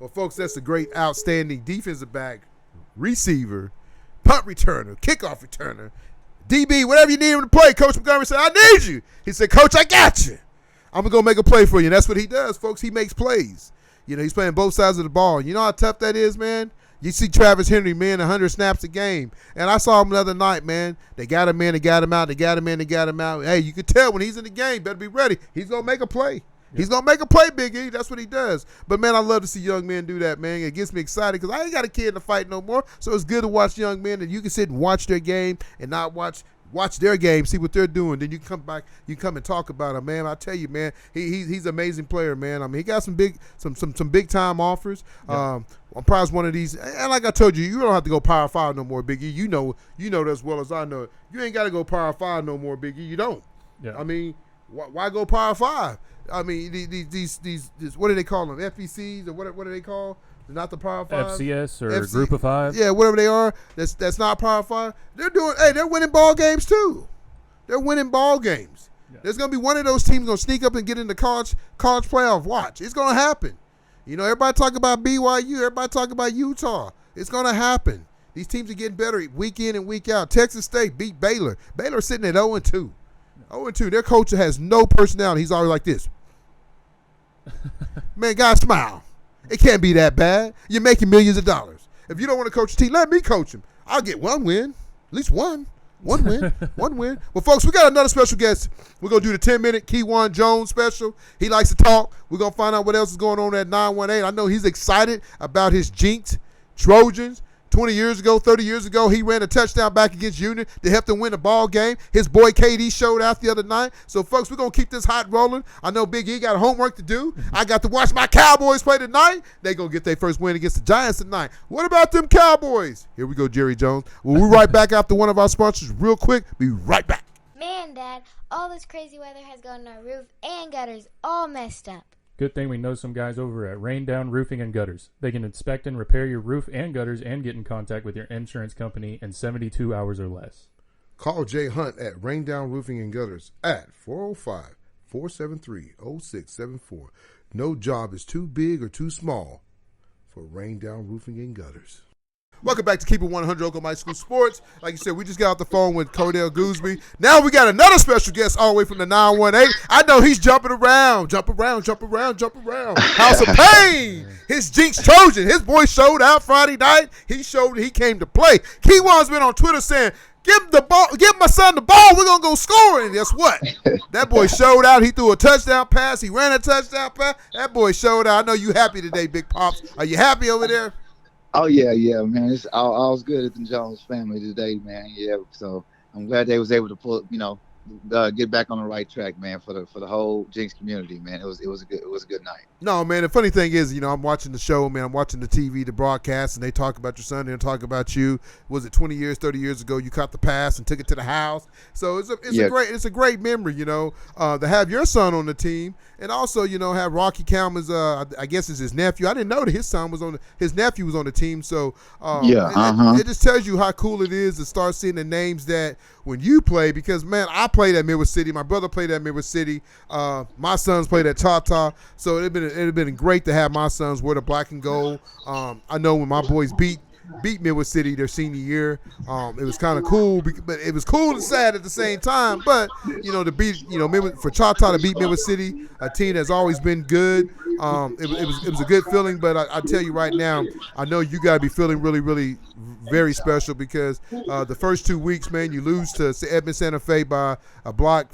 Well, folks, that's a great, outstanding defensive back, receiver, punt returner, kickoff returner, DB, whatever you need him to play. Coach Montgomery said, I need you. He said, Coach, I got you. I'm going to go make a play for you. And that's what he does, folks. He makes plays. You know, he's playing both sides of the ball. You know how tough that is, man? You see Travis Henry, man, 100 snaps a game. And I saw him the other night, man. They got him in, they got him out, they got him in, they got him out. Hey, you can tell when he's in the game, better be ready. He's going to make a play. He's going to make a play, Big E. That's what he does. But, man, I love to see young men do that, man. It gets me excited because I ain't got a kid in the fight no more. So it's good to watch young men and you can sit and watch their game and not watch their game, see what they're doing. Then you come back, you come and talk about him, man. I tell you, man, he's an amazing player, man. I mean, he got some big time offers. Yeah. I'm probably one of these, and like I told you, you don't have to go Power 5 no more, Big E. You know that as well as I know it. You ain't got to go Power 5 no more, Big E. You don't. Yeah. I mean, why go Power 5? I mean, these what do they call them? FECs or what do they call? Not the Power 5. FCS or Group of 5. Yeah, whatever they are. That's not Power 5. They're winning ball games too. They're winning ball games. Yeah. There's gonna be one of those teams gonna sneak up and get into college playoff. Watch, it's gonna happen. You know, everybody talk about BYU. Everybody talk about Utah. It's gonna happen. These teams are getting better week in and week out. Texas State beat Baylor. Baylor's sitting at 0-2. 0-2. Their coach has no personality. He's always like this. Man, guys, smile. It can't be that bad. You're making millions of dollars. If you don't want to coach a team, let me coach him. I'll get one win. At least one. One win. One win. Well, folks, we got another special guest. We're going to do the 10-minute Kewan Jones special. He likes to talk. We're going to find out what else is going on at 918. I know he's excited about his Jenks Trojans. 20 years ago, 30 years ago, he ran a touchdown back against Union to help them win the ball game. His boy KD showed out the other night. So, folks, we're going to keep this hot rolling. I know Big E got homework to do. I got to watch my Cowboys play tonight. They're going to get their first win against the Giants tonight. What about them Cowboys? Here we go, Jerry Jones. We'll be right back after one of our sponsors real quick. Be right back. Man, Dad, all this crazy weather has gotten our roof and gutters all messed up. Good thing we know some guys over at Rain Down Roofing and Gutters. They can inspect and repair your roof and gutters and get in contact with your insurance company in 72 hours or less. Call Jay Hunt at Rain Down Roofing and Gutters at 405-473-0674. No job is too big or too small for Rain Down Roofing and Gutters. Welcome back to Keep It 100 Oklahoma High School Sports. Like you said, we just got off the phone with Kordell Gouldsby. Now we got another special guest all the way from the 918. I know he's jumping around. House of Pain. His Jenks Trojan. His boy showed out Friday night. He showed he came to play. Kewan's been on Twitter saying, give my son the ball. We're going to go score. And guess what? That boy showed out. He threw a touchdown pass. He ran a touchdown pass. That boy showed out. I know you happy today, Big Pops. Are you happy over there? Oh, yeah, man. All's good at the Jones family today, man. Yeah, so I'm glad they was able to get back on the right track, man, for the whole Jinx community, man. It was a good night. No, man, the funny thing is, I'm watching the show, man. I'm watching the TV, the broadcast, and they talk about your son. They talk about you. Was it 20 years, 30 years ago? You caught the pass and took it to the house. So it's a great memory, to have your son on the team, and also, have Rocky Kalman's, I guess is his nephew. I didn't know that his nephew was on the team. So it just tells you how cool it is to start seeing the names that when you play, because man, I played at Midwest City. My brother played at Midwest City. My sons played at Tata. So it'd have been great to have my sons wear the black and gold. I know when my boys beat Midwest City their senior year, it was kind of cool, but it was cool and sad at the same time. But to beat for Tata to beat Midwest City, a team that's always been good, it was a good feeling. But I tell you right now, I know you gotta be feeling really, really very special, because the first 2 weeks, man, you lose to Edmond Santa Fe by a block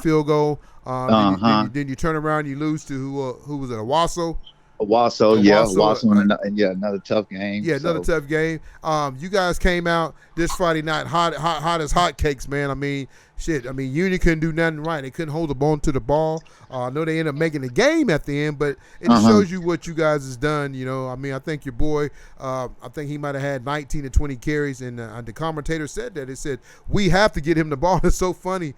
field goal. Then you turn around, and you lose to who was it? Owasso. Owasso, and another tough game. Yeah, another tough game. You guys came out this Friday night hot as hotcakes, man. I mean, Union couldn't do nothing right. They couldn't hold the ball to the ball. I know they ended up making the game at the end, but it just shows you what you guys has done. I think your boy, I think he might have had 19 to 20 carries, and the commentator said that. It said, we have to get him the ball. It's so funny.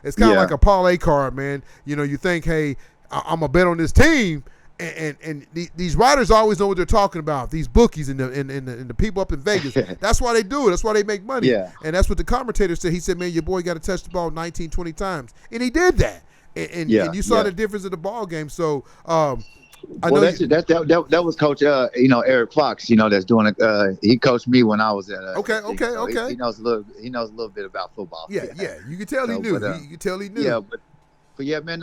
It's kind of like a parlay card, man. You think, hey, I'm going to bet on this team. And these writers always know what they're talking about. These bookies and the people up in Vegas. That's why they do it. That's why they make money. Yeah. And that's what the commentator said. He said, man, your boy got to touch the ball 19, 20 times. And he did that. And you saw the difference of the ball game. So that was Coach Eric Fox, that's doing it. He coached me when I was at Okay. He knows a little bit about football. Yeah. You can tell he knew. You can tell he knew. Yeah, But yeah, man,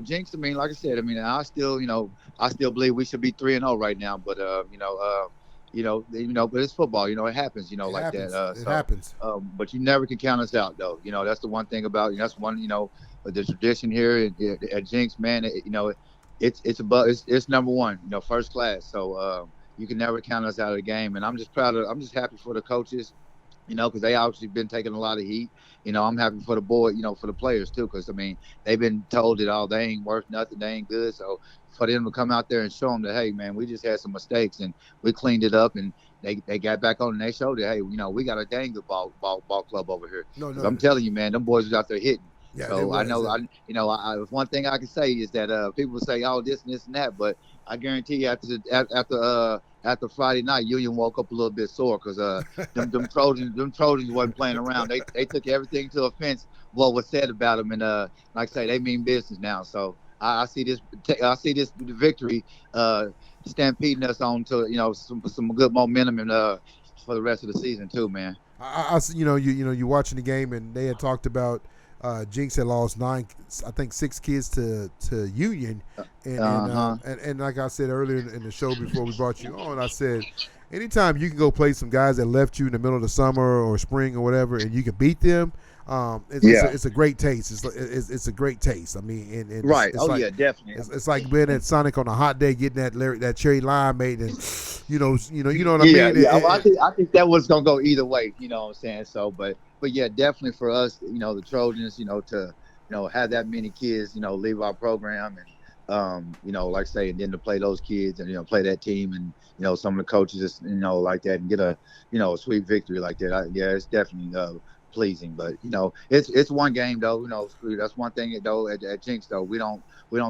Jinx. I mean, like I said, I still believe we should be 3-0 right now. But but it's football. It happens. It happens. But you never can count us out, though. That's the one thing about. That's one. The tradition here at Jinx, man. It's number one. First class. So you can never count us out of the game. And I'm just happy for the coaches. Because they obviously been taking a lot of heat. I'm happy for the boy, for the players too, because they've been told that they ain't worth nothing, they ain't good. So for them to come out there and show them that, hey, man, we just had some mistakes and we cleaned it up, and they got back on and they showed that, hey, we got a dang good ball club over here. No. I'm telling you, man, them boys was out there hitting. Yeah, so I know, one thing I can say is that people say, oh, this and that, but I guarantee you after Friday night, Union woke up a little bit sore, because them Trojans wasn't playing around. They took everything to offense what was said about them, and like I say, they mean business now. So I see this victory stampeding us on to some good momentum and for the rest of the season too, man. You're watching the game, and they had talked about Jinx had lost 6 kids to Union, and like I said earlier in the show before we brought you on, I said, anytime you can go play some guys that left you in the middle of the summer or spring or whatever, and you can beat them, it's a great taste. It's a great taste. I mean, and right? It's definitely. It's like being at Sonic on a hot day, getting that cherry limeade, and you know what I mean. Yeah. I think that was gonna go either way. You know what I'm saying? So, but yeah, definitely for us, the Trojans, to have that many kids, leave our program, and like I say, and then to play those kids and play that team, and some of the coaches, like that, and get a sweet victory like that. It's definitely pleasing. But it's one game though. That's one thing though at Jinx though. We don't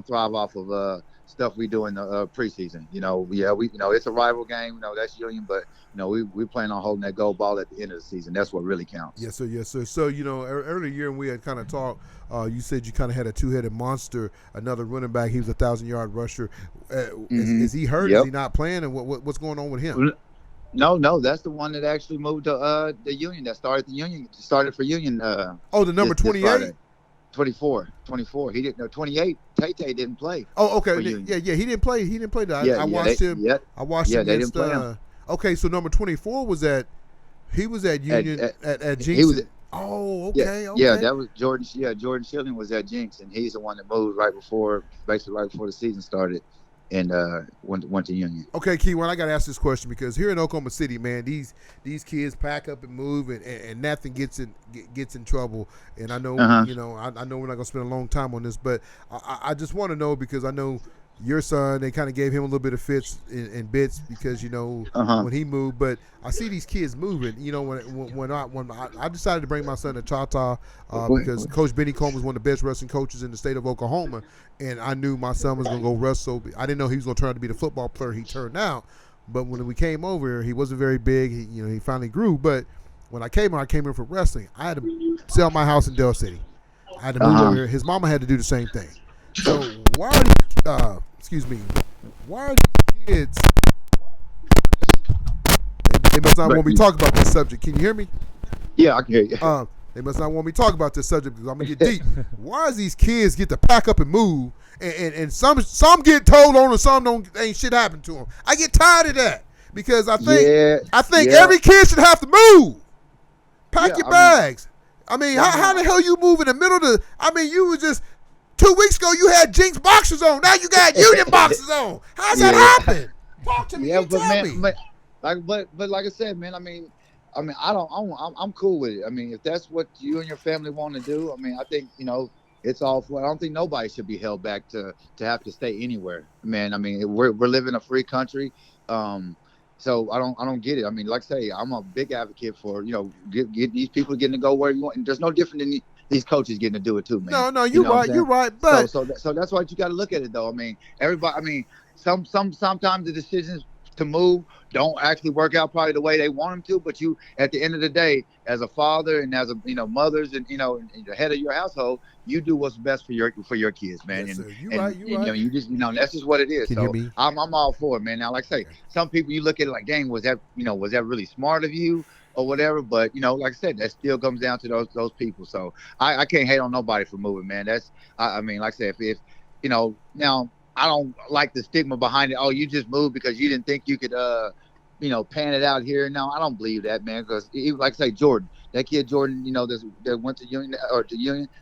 thrive off of stuff we do in the preseason. It's a rival game. That's Union, but we plan on holding that gold ball at the end of the season. That's what really counts. Yes, sir. So earlier year when we had kind of talked, you said you kind of had a two-headed monster, another running back. He was a 1,000-yard rusher. Is he hurt? Yep. Is he not playing? And what's going on with him? No, that's the one that actually moved to the Union. That started for Union. The number 28. 24. He didn't know 28. Tay didn't play. Oh, okay. Yeah. He didn't play. He didn't play that. I watched him. Yeah. I watched him against. They didn't play him. Okay, so number 24 was at. He was at Union at Jinx. He was. Okay. Yeah, that was Jordan. Yeah, Jordan Schilling was at Jinx, and he's the one that moved right before the season started. and went to Union. Okay, Kewan, I got to ask this question because here in Oklahoma City, man, these kids pack up and move, and nothing gets in trouble. And I know, Uh-huh. I know we're not gonna spend a long time on this, but I just want to know because I know your son, they kind of gave him a little bit of fits and bits because Uh-huh. when he moved. But I see these kids moving. When I decided to bring my son to Choctaw because Coach Benny Combs was one of the best wrestling coaches in the state of Oklahoma, and I knew my son was gonna go wrestle. I didn't know he was gonna turn out to be the football player he turned out. But when we came over, he wasn't very big. He finally grew. But when I came here for wrestling. I had to sell my house in Del City. I had to move over here. His mama had to do the same thing. So why are why are these kids? They must not want me to talk about this subject. Can you hear me? Yeah, I can hear you. They must not want me to talk about this subject because I'm gonna get deep. Why does these kids get to pack up and move, and some get told on and some don't? Ain't shit happen to them. I get tired of that because I think every kid should have to move. Pack your bags. How the hell you move in the middle of the? You was just 2 weeks ago. You had Jenks boxers on. Now you got Union boxers on. How's that happen? Talk to me. Yeah, tell me. But like I said, man. I'm cool with it. If that's what you and your family want to do, I think it's all for. I don't think nobody should be held back to have to stay anywhere, man. We're living in a free country, so I don't get it. Like I say, I'm a big advocate for get these people getting to go where you want. And there's no different than these coaches getting to do it too, man. No, you're right. But so that's why you got to look at it though. Everybody. Sometimes the decisions to move don't actually work out probably the way they want them to, but you at the end of the day, as a father and as a mothers and and the head of your household, you do what's best for your kids, man. Yes, and you're right. You just that's just what it is. Can you hear me? I'm all for it, man. Now, like I say, some people you look at it like, dang, was that really smart of you or whatever? But like I said, that still comes down to those people. So I can't hate on nobody for moving, man. That's like I said, if now. I don't like the stigma behind it. Oh, you just moved because you didn't think you could, pan it out here. No, I don't believe that, man. Because like I say, Jordan, that kid Jordan, that went to Union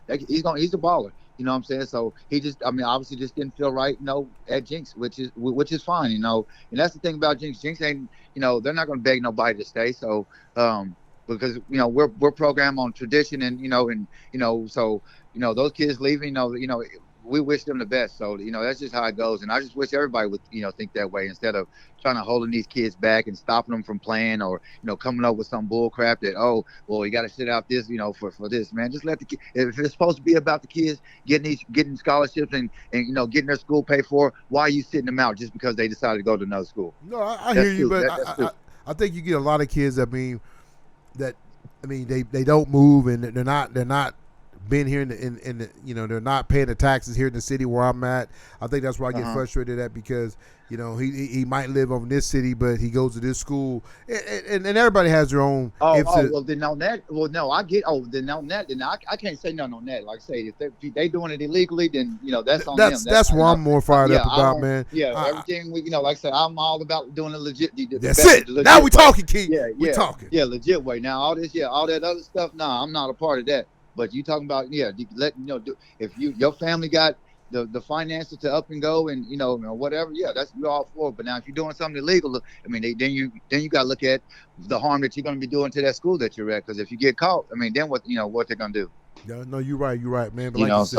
he's a baller. You know what I'm saying? So he just, obviously just didn't feel right, at Jenks, which is fine, And that's the thing about Jenks. Jenks ain't, they're not going to beg nobody to stay. So, because we're programmed on tradition, and so those kids leaving, we wish them the best. So, that's just how it goes. And I just wish everybody would, think that way instead of trying to holding these kids back and stopping them from playing or, coming up with some bull crap that, oh, well, you got to sit out this, for this, man. Just let the kids, if it's supposed to be about the kids getting scholarships and getting their school paid for, why are you sitting them out just because they decided to go to another school? No, I hear you, but I think you get a lot of kids, they don't move and they're not been here in the they're not paying the taxes here in the city where I'm at. I think that's where I get frustrated at because he might live over in this city, but he goes to this school, and everybody has their own. Then on that. Well, no, I get. Then on that, then I can't say nothing on that. Like I say, if they doing it illegally, then that's on them. That's what I'm more fired up about, man. Yeah, everything we like I say, I'm all about doing it legit. That's it. Now we talking, Keith. Yeah, we talking. Yeah, legit way. Now all that other stuff. Nah, I'm not a part of that. But you talking about if your family got the finances to up and go and whatever, that's you're all for it. But now if you're doing something illegal, then you got to look at the harm that you're going to be doing to that school that you're at. Because if you get caught, then what they're going to do? Yeah, no, you're right, man. But that's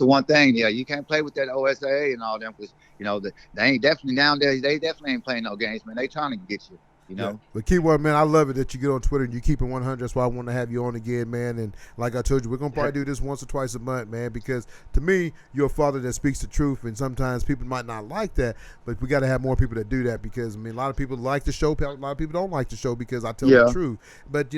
the one thing. Yeah, you can't play with that OSA and all them because they ain't definitely nowadays. They definitely ain't playing no games, man. They trying to get you. Yeah. But Kewan, man, I love it that you get on Twitter and you keep it 100. That's why I want to have you on again, man. And like I told you, we're going to probably do this once or twice a month, man, because to me, you're a father that speaks the truth. And sometimes people might not like that, but we got to have more people that do that because, a lot of people like the show. A lot of people don't like the show because I tell the truth. But,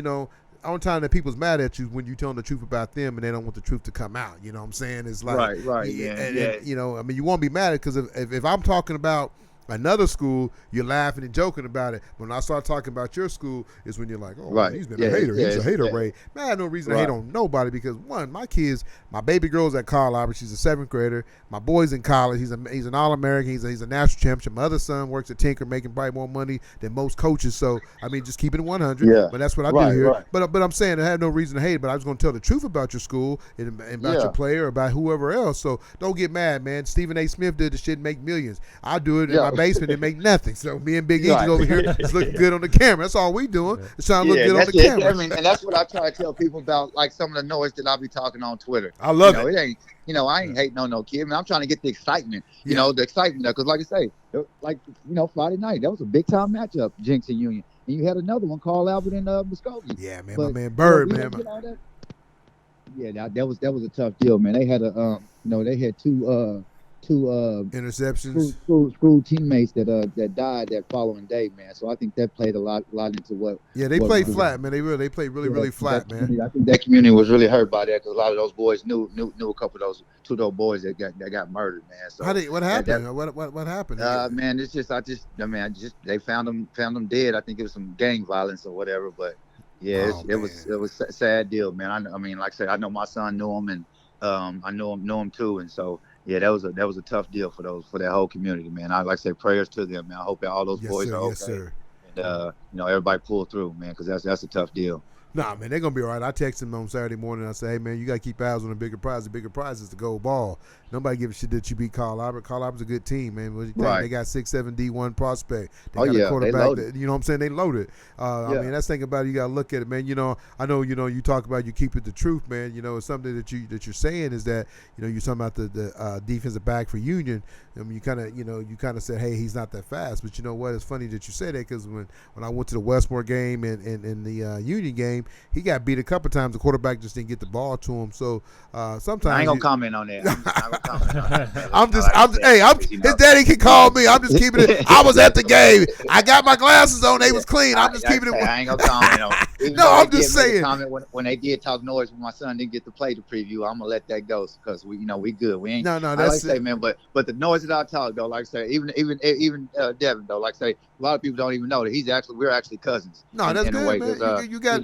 on time that people's mad at you when you tell them the truth about them and they don't want the truth to come out. You know what I'm saying? It's like, right. Yeah. You want to be mad because if I'm talking about another school, you're laughing and joking about it. When I start talking about your school, is when you're like, oh, Right. man, he's been Yeah, a hater. yeah, He's a hater, yeah. Ray. Man, I have no reason to Right. hate on nobody because, one, my kids, my baby girl's at Carl Albert. She's a 7th grader. My boy's in college. He's an All-American. He's a national champion. My other son works at Tinker, making probably more money than most coaches. So, I mean, just keep it 100. Yeah. But that's what I Right, do here. right. But I'm saying I have no reason to hate, but I was going to tell the truth about your school and about Yeah. your player, about whoever else. So don't get mad, man. Stephen A. Smith did the shit and make millions. I do it in my basement and make nothing. So me and Big Easy Right. over here is looking good on the camera. That's all we doing. It's trying to look good on that's the it. camera. I mean, and that's what I try to tell people about, like some of the noise that I be talking on Twitter. I love it. it. Ain't, I ain't hating on no kid. I mean, I'm trying to get the excitement. Yeah. The excitement there, because like I say, Friday night that was a big time matchup, Jenks and Union, and you had another one, Carl Albert and Muskogee. Yeah, man, But, my man Bird, we man. didn't get all that. Yeah, that was a tough deal, man. They had they had two Interceptions. school teammates that died that following day, man. So I think that played a lot into what. Yeah, they what played was- flat, man. They played really flat, man. I think that community was really hurt by that because a lot of those boys knew a couple of those boys that got murdered, man. So What happened? What happened? man, it's just they found them dead. I think it was some gang violence or whatever, but yeah, it was a sad deal, man. I mean, like I said, I know my son knew him, and I know him too, and so. Yeah, that was a tough deal for that whole community, man. I like to say prayers to them, man. I hope that all those boys are okay. Yes, sir. And everybody pull through, man, because that's a tough deal. Nah, man, they're going to be all right. I texted him on Saturday morning. I said, hey, man, you got to keep eyes on the bigger prize. The bigger prize is the gold ball. Nobody gives a shit that you beat Carl Albert. Carl Albert's a good team, man. What do you think? Right. They got 6'7" D1 prospect. They Oh, got yeah, a quarterback. they loaded. You know what I'm saying? They loaded. I mean, that's the thing about it. You got to look at it, man. I know, you talk about you keep it the truth, man. It's something that you're saying is that, you're talking about the defensive back for Union. I mean, you kind of said, hey, he's not that fast. But you know what? It's funny that you say that because when I went to the Westmore game and the Union game, he got beat a couple times. The quarterback just didn't get the ball to him. So sometimes I ain't gonna comment on that. His daddy can call me. I'm just keeping it. I was at the game. I got my glasses on. They was clean. I'm just keeping it. I ain't gonna comment on it. No, I'm just saying. When they did talk noise when my son didn't get to play the preview, I'm gonna let that go because we good. We ain't. No, that's I like to say, man. But the noise that I talk though, like I say, even Devin though, like I say, a lot of people don't even know that we're actually cousins. No, that's good, man. You got.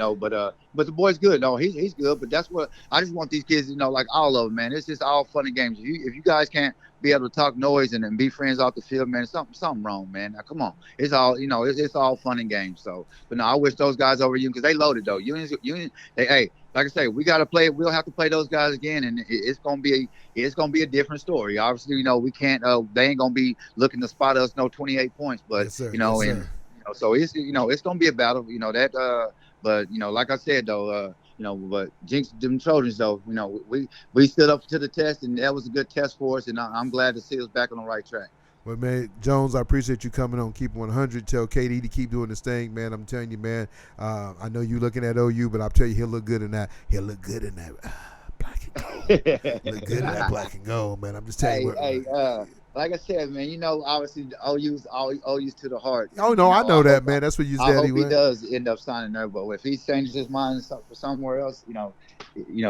But the boy's good. No, he's good. But that's what I just want these kids to know, like all of them, man. It's just all fun and games. If you guys can't be able to talk noise and be friends off the field, man, something wrong, man. Now come on, it's all it's all fun and games. So, but no, I wish those guys over you because they loaded though. Union, hey, like I say, we got to play. We'll have to play those guys again, and it's gonna be a different story. Obviously, we can't. They ain't gonna be looking to spot us no 28 points, but yes, sir. So it's gonna be a battle. But like I said though, but Jenks, them Trojans though, we stood up to the test, and that was a good test for us, and I'm glad to see us back on the right track. Well, man, Jones, I appreciate you coming on, keep 100. Tell KD to keep doing this thing, man. I'm telling you, man. I know you looking at OU, but I'll tell you, he'll look good in that. He'll look good in that black and gold. Look good in that black and gold, man. I'm just telling you. Like I said, man, obviously OU's to the heart. Oh no, I know that, man. That's what you said. I hope he does end up signing there, but if he changes his mind for somewhere else,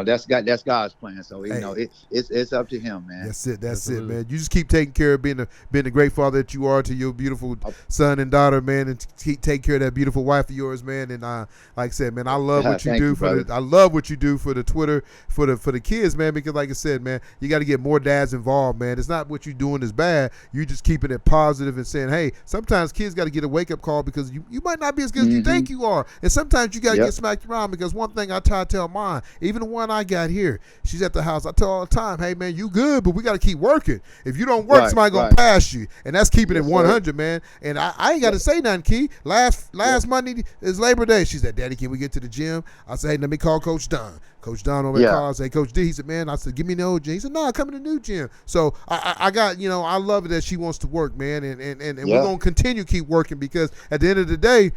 that's God's plan. So it's up to him, man. That's it, man. You just keep taking care of being the great father that you are to your beautiful son and daughter, man, and keep take care of that beautiful wife of yours, man. And like I said, man, I love what you do I love what you do for the Twitter for the kids, man. Because like I said, man, you got to get more dads involved, man. It's not what you're doing is bad. You just keeping it positive and saying, hey, sometimes kids got to get a wake up call because you might not be as good as you think you are, and sometimes you got to get smacked around. Because one thing I try to tell mine, even the one I got here, she's at the house. I tell her all the time, hey man, you good, but we got to keep working. If you don't work, somebody gonna pass you, and that's keeping it 100, man. And I ain't got to say nothing, Key. Last Monday is Labor Day. She said, Daddy, can we get to the gym? I said, hey, let me call Coach Don. Coach Don over at Carl. I said, Coach D. He said, man, I said, give me the old gym. He said, no, come in the new gym. So I got, I love it that she wants to work, man, and we're gonna continue to keep working because at the end of the day,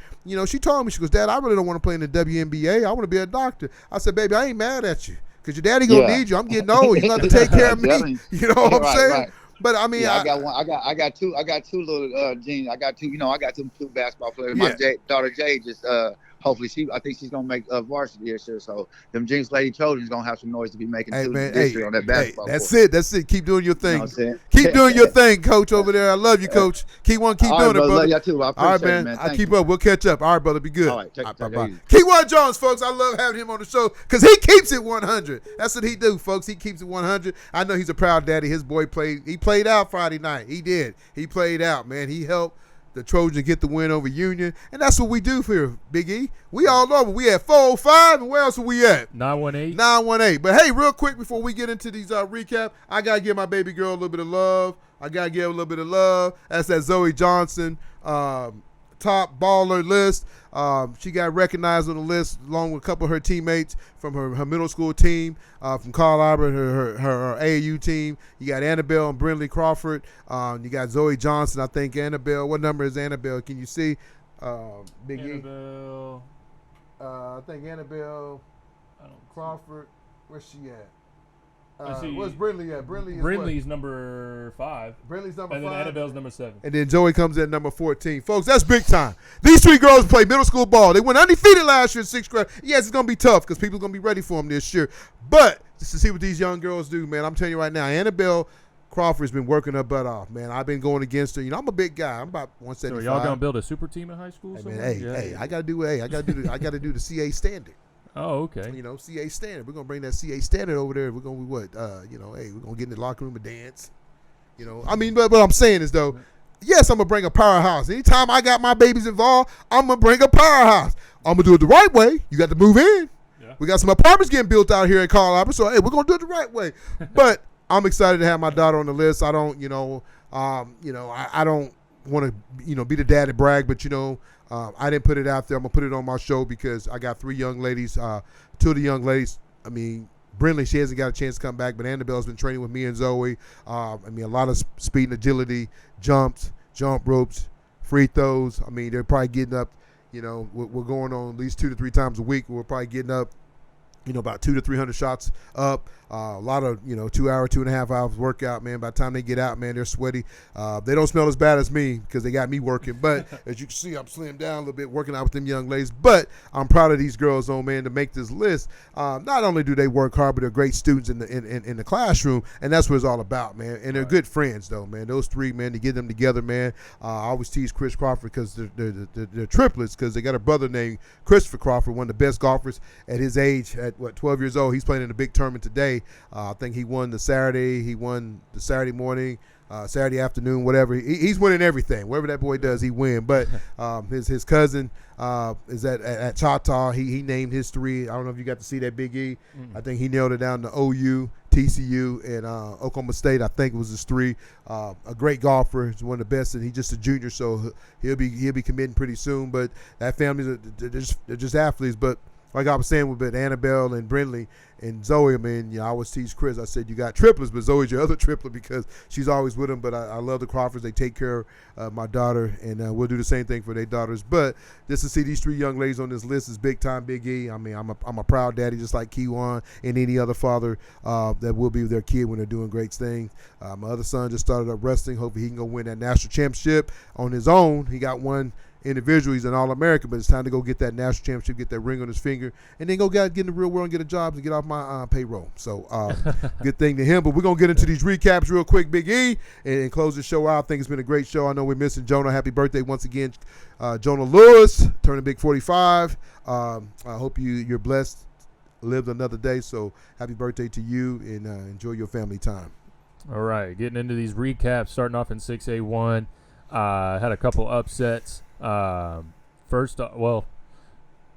she told me, she goes, Dad, I really don't want to play in the WNBA. I want to be a doctor. I said, baby, I ain't mad at you because your daddy gonna need you. I'm getting old. You have to take care of me. You know what I'm saying? Right. But I mean, I got two little Jeans. I got two basketball players. My daughter Jade just hopefully I think she's gonna make varsity this year. So them Jenks Lady Trojans gonna have some noise to be making Hey too man, this year on that basketball that's court. it. That's it. Keep doing your You know thing. what I'm saying? Keep doing your thing, Coach over there. I love you, Coach. Kewan, keep All doing right, it, brother. Love y'all too. I All right, appreciate it, man. man. I'll Thank keep you. up. We'll catch up. All right, brother. Be good. All right, take it Bye-bye. easy. Kewan Jones, folks. I love having him on the show because he keeps it 100. That's what he do, folks. He keeps it 100. I know he's a proud daddy. His boy played out Friday night. He did. He played out, man. He helped the Trojan get the win over Union, and that's what we do here, Big E. We all over. We at 405, and where else are we at? 918. 918. But hey, real quick before we get into these recap, I gotta give my baby girl a little bit of love. That's that Zoe Johnson top baller list. She got recognized on the list along with a couple of her teammates from her middle school team, from Carl Albert, her AAU team. You got Annabelle and Brindley Crawford. You got Zoe Johnson. I think Annabelle. What number is Annabelle? Can you see? Big Annabelle. I think Annabelle I don't Crawford. Where's she at? I see. Where's Brindley at? Brindley's number 5. Brindley's number 5. And then Annabelle's number 7. And then Joey comes in at number 14. Folks, that's big time. These 3 girls play middle school ball. They went undefeated last year in 6th grade. Yes, it's going to be tough because people are going to be ready for them this year. But just to see what these young girls do, man, I'm telling you right now, Annabelle Crawford's been working her butt off, man. I've been going against her. You know, I'm a big guy. I'm about 175. So y'all going to build a super team in high school? Hey, man, I got to do the CA standard. Oh, okay. You know, CA standard. We're gonna bring that CA standard over there. We're gonna we're gonna get in the locker room and dance. You know, I mean, but what I'm saying is though, yes, I'm gonna bring a powerhouse. Anytime I got my babies involved, I'm gonna bring a powerhouse. I'm gonna do it the right way. You got to move in. Yeah. We got some apartments getting built out here in Colorado, so hey, we're gonna do it the right way. But I'm excited to have my daughter on the list. I don't, I don't want to, be the dad to brag, but I didn't put it out there. I'm going to put it on my show because I got 3 young ladies. 2 of the young ladies, Brindley, she hasn't got a chance to come back, but Annabelle's been training with me and Zoe. A lot of speed and agility, jump ropes, free throws. They're probably getting up, we're going on at least 2 to 3 times a week. We're probably getting up, about 200 to 300 shots up. A lot of, 2 hour, 2.5 hours workout, man. By the time they get out, man, they're sweaty. They don't smell as bad as me because they got me working. But as you can see, I'm slimmed down a little bit, working out with them young ladies. But I'm proud of these girls, man, to make this list. Not only do they work hard, but they're great students in the classroom, and that's what it's all about, man. And they're good friends, though, man. Those 3, man, to get them together, man. I always tease Chris Crawford because they're triplets because they got a brother named Christopher Crawford, one of the best golfers at his age, at 12 years old. He's playing in a big tournament today. I think he won the Saturday. He won the Saturday morning, Saturday afternoon, whatever. He's winning everything. Whatever that boy does, he win. But his cousin is at Choctaw. He named his 3. I don't know if you got to see that, Big E. I think he nailed it down to OU, TCU, and Oklahoma State. I think it was his 3. A great golfer. He's one of the best, and he's just a junior, so he'll be committing pretty soon. But that family, they're just athletes. But like I was saying with Annabelle and Brindley and Zoe, I always tease Chris. I said, you got triplets, but Zoe's your other triplet because she's always with them. But I love the Crawfords. They take care of my daughter, and we'll do the same thing for their daughters. But just to see these 3 young ladies on this list is big time, Big E. I'm a proud daddy, just like Kewan and any other father that will be with their kid when they're doing great things. My other son just started up wrestling. Hopefully he can go win that national championship on his own. He got one individual. He's an All-American, but it's time to go get that national championship, get that ring on his finger, and then go get in the real world and get a job and get off my payroll. So good thing to him. But we're going to get into these recaps real quick, Big E, and close the show out. I think it's been a great show. I know we're missing Jonah. Happy birthday once again, Jonah Lewis, turning big 45. I hope you're blessed, lived another day. So happy birthday to you, and enjoy your family time. All right, getting into these recaps, starting off in 6A1. Had a couple upsets. So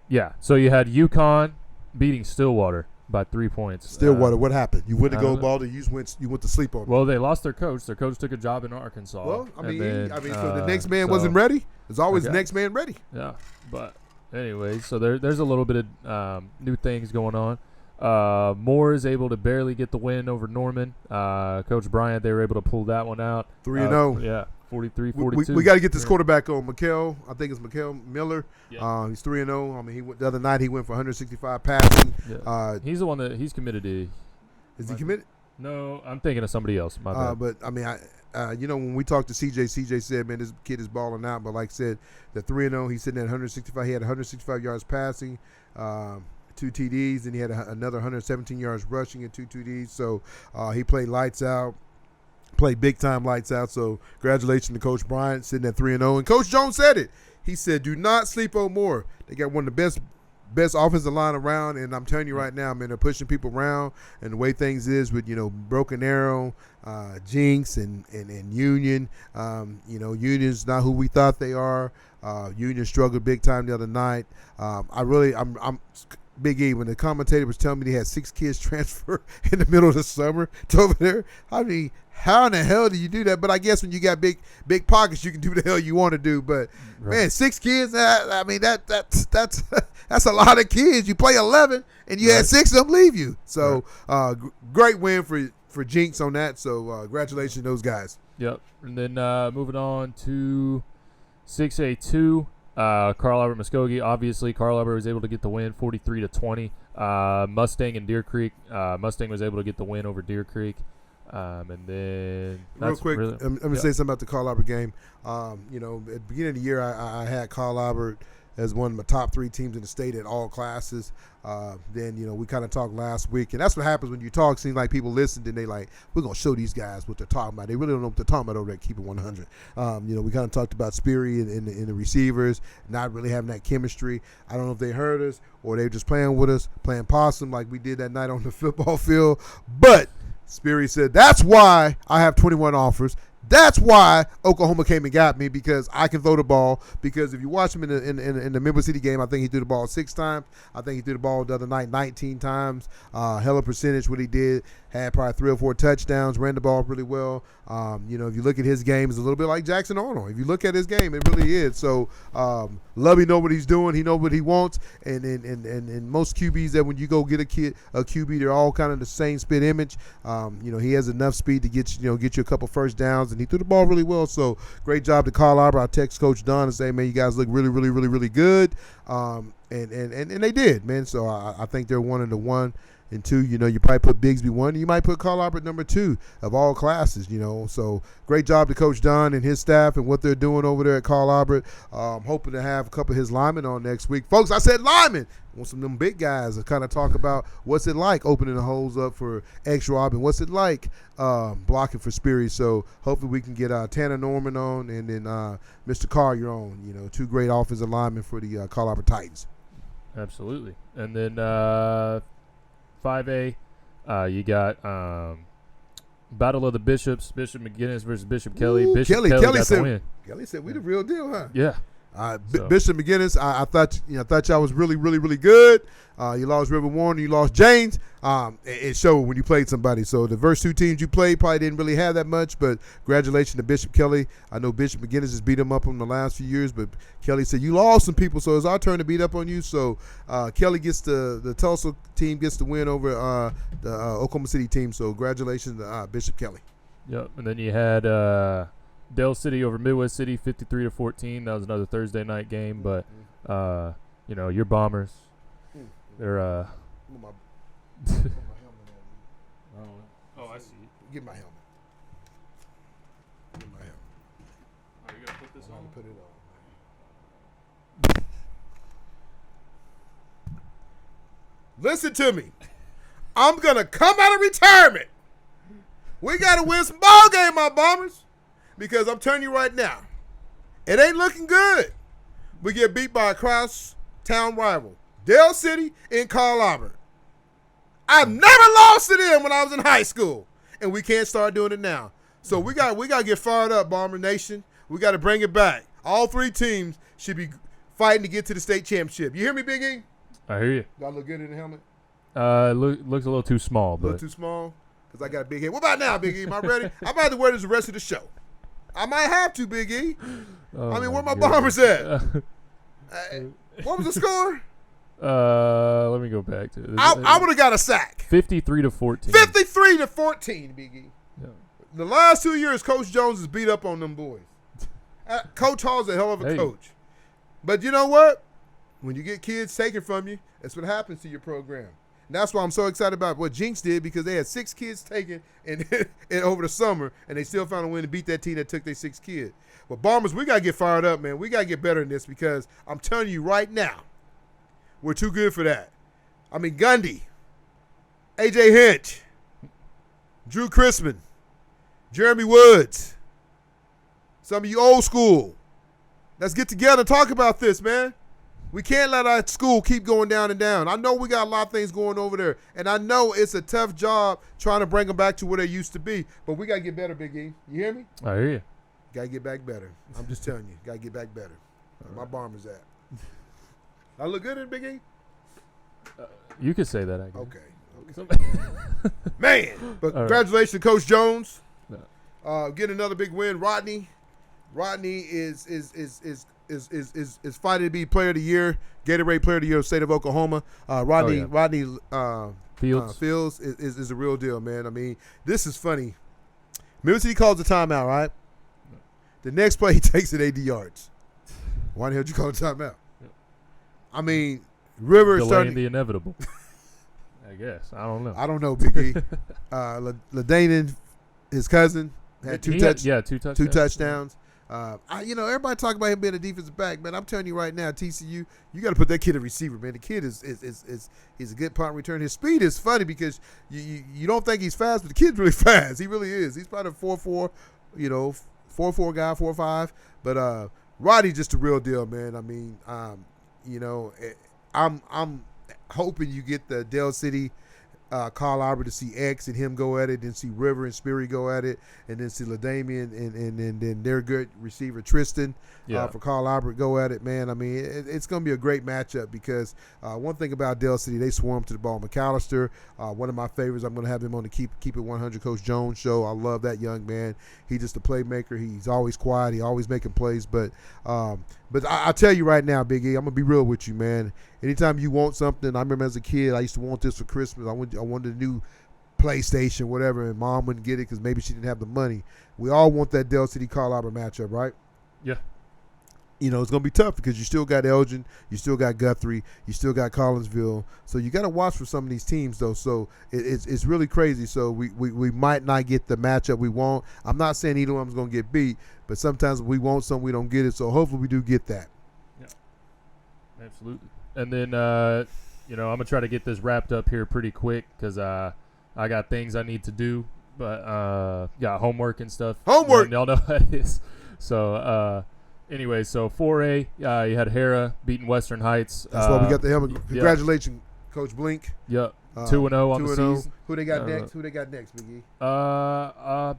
you had UConn beating Stillwater by 3 points. Stillwater, what happened? You went to go ball, you went to sleep on it. Well, they lost their coach. Their coach took a job in Arkansas. Well, so the next man wasn't ready. There's always the next man ready. Yeah, but anyway, so there's a little bit of new things going on. Moore is able to barely get the win over Norman. Coach Bryant, they were able to pull that one out. 3-0. Yeah. 43-42. We got to get this quarterback on. Mikkel, I think it's Mikkel Miller. Yeah. He's 3-0. He went the other night. He went for 165 passing. Yeah. He's the one that he's committed to. Is he committed? No, I'm thinking of somebody else. My bad. But I mean, when we talked to CJ said, man, this kid is balling out. But like I said, the 3-0, he's sitting at 165. He had 165 yards passing, 2 TDs, and he had another 117 yards rushing and 2 TDs. So he played lights out. Played big time lights out. So congratulations to Coach Bryant sitting at 3-0. And Coach Jones said it. He said, "Do not sleep on Moore. They got one of the best offensive line around, and I'm telling you right now, man, they're pushing people around, and the way things is with Broken Arrow, Jenks, and Union. Union's not who we thought they are. Union struggled big time the other night. I'm Big E, when the commentator was telling me they had 6 kids transfer in the middle of the summer to over there, I mean, how in the hell do you do that? But I guess when you got big pockets, you can do the hell you want to do. But man, 6 kids, I mean that's a lot of kids. You play 11 and you had 6 of them leave you. So great win for Jenks on that. So congratulations to those guys. Yep. And then moving on to 6A2. Carl Albert Muskogee. Obviously, Carl Albert was able to get the win, 43-20. Mustang and Deer Creek. Mustang was able to get the win over Deer Creek. And then real quick, let me say something about the Carl Albert game. At the beginning of the year, I had Carl Albert as one of my top 3 teams in the state at all classes. Then, we kind of talked last week. And that's what happens when you talk. Seems like people listen and they like, we're going to show these guys what they're talking about. They really don't know what they're talking about over there at Keep It 100. We kind of talked about Sperry and the receivers not really having that chemistry. I don't know if they heard us or they were just playing with us, playing possum like we did that night on the football field. But Sperry said, that's why I have 21 offers. That's why Oklahoma came and got me, because I can throw the ball. Because if you watch him in the Memphis City game, I think he threw the ball 6 times. I think he threw the ball the other night 19 times. Hell of percentage what he did. Had probably 3 or 4 touchdowns. Ran the ball really well. If you look at his game, it's a little bit like Jackson Arnold. If you look at his game, it really is. So Lovey know what he's doing. He know what he wants. And most QBs that when you go get a QB, they're all kind of the same spit image. He has enough speed to get you a couple first downs, and he threw the ball really well. So great job to Carl Albert. I text Coach Don and say, man, you guys look really, really, really, really good. And they did, man. So I think they're 1-1. And 2, you probably put Bixby 1. You might put Carl Albert number 2 of all classes, So great job to Coach Don and his staff and what they're doing over there at Carl Albert. Hoping to have a couple of his linemen on next week. Folks, I said linemen. I want some of them big guys to kind of talk about what's it like opening the holes up for X-Rob and what's it like blocking for Sperry. So hopefully we can get Tanner Norman on and then Mr. Carr, you're on. 2 great offensive linemen for the Carl Albert Titans. Absolutely. And then 5A, you got Battle of the Bishops, Bishop McGinnis versus Bishop Kelly. Ooh, Bishop Kelly got the win. Kelly said we the real deal, huh? Yeah. Bishop McGinnis, I thought y'all was really, really, really good. You lost River Warner, you lost James. It showed when you played somebody. So the first 2 teams you played probably didn't really have that much, but congratulations to Bishop Kelly. I know Bishop McGinnis has beat him up on the last few years, but Kelly said you lost some people, so it's our turn to beat up on you. So Kelly gets the Tulsa team gets the win over the Oklahoma City team. So congratulations to Bishop Kelly. Yep, and then you had Dell City over Midwest City, 53-14. That was another Thursday night game, but your Bombers, they're I see. Get my helmet. Are you gonna put this on? Put it on. Listen to me. I'm gonna come out of retirement. We gotta win some ball game, my Bombers. Because I'm telling you right now, it ain't looking good. We get beat by a cross-town rival, Dell City and Carl Albert. I've never lost to them when I was in high school, and we can't start doing it now. So we got to get fired up, Bomber Nation. We got to bring it back. All 3 teams should be fighting to get to the state championship. You hear me, Big E? I hear you. Do I look good in the helmet? Looks a little too small. A little too small? Because I got a big head. What about now, Big E? Am I ready? I'm about to wear this the rest of the show. I might have to, Big E. Where my Bombers at? What was the score? Let me go back to it. I would have got a sack. 53-14. 53-14, Big E. Yeah. The last 2 years, Coach Jones has beat up on them boys. Coach Hall's a hell of a coach. But you know what? When you get kids taken from you, that's what happens to your program. And that's why I'm so excited about what Jenks did, because they had 6 kids taken and over the summer, and they still found a way to beat that team that took their 6 kids. But Bombers, we got to get fired up, man. We got to get better in this, because I'm telling you right now, we're too good for that. I mean, Gundy, A.J. Hinch, Drew Chrisman, Jeremy Woods, some of you old school. Let's get together and talk about this, man. We can't let our school keep going down and down. I know we got a lot of things going over there, and I know it's a tough job trying to bring them back to where they used to be, but we got to get better, Big E. You hear me? I hear you. Got to get back better. I'm just telling you, got to get back better. Where my Bombers at? I look good in Big E? You could say that, I guess. Okay. Man, but congratulations to Coach Jones. No. Getting another big win. Rodney is fighting to be Player of the Year, Gatorade Player of the Year of the state of Oklahoma. Rodney Fields is a real deal, man. I mean, this is funny. Remember he calls the timeout, right? The next play he takes it 80 yards. Why the hell did you call the timeout? I mean, River is starting the inevitable. I guess. I don't know. I don't know, Big E. LaDanon, his cousin, had two touchdowns. Everybody talk about him being a defensive back, man. I'm telling you right now, TCU, you got to put that kid at receiver, man. The kid is he's a good punt return. His speed is funny because you don't think he's fast, but the kid's really fast. He really is. He's probably a 4.4, 4.4 guy, 4.5. But Roddy's just a real deal, man. I mean, I'm hoping you get the Dell City Carl Albert to see X and him go at it, then see River and Sperry go at it, and then see LaDamian and then their good receiver Tristan for Carl Albert go at it, man. I mean, it's going to be a great matchup because one thing about Dell City, they swarm to the ball. McAllister, one of my favorites, I'm going to have him on the Keep It 100 Coach Jones show. I love that young man. He's just a playmaker. He's always quiet. He always making plays. But I tell you right now, Big E, I'm going to be real with you, man. Anytime you want something, I remember as a kid, I used to want this for Christmas. I wanted a new PlayStation, whatever, and Mom wouldn't get it because maybe she didn't have the money. We all want that Dell City Carl Albert matchup, right? Yeah. It's going to be tough because you still got Elgin, you still got Guthrie, you still got Collinsville. So you got to watch for some of these teams, though. So it's really crazy. So we might not get the matchup we want. I'm not saying either one of them's going to get beat, but sometimes we want something, we don't get it. So hopefully we do get that. Yeah, absolutely. And then, I'm going to try to get this wrapped up here pretty quick because I got things I need to do. But, homework and stuff. Homework! Y'all know how it is. So, anyway, so 4A, you had Hera beating Western Heights. That's why we got the helmet. Congratulations, Coach Blink. Yep. 2-0 on the season. Who they got next? Big E? I'm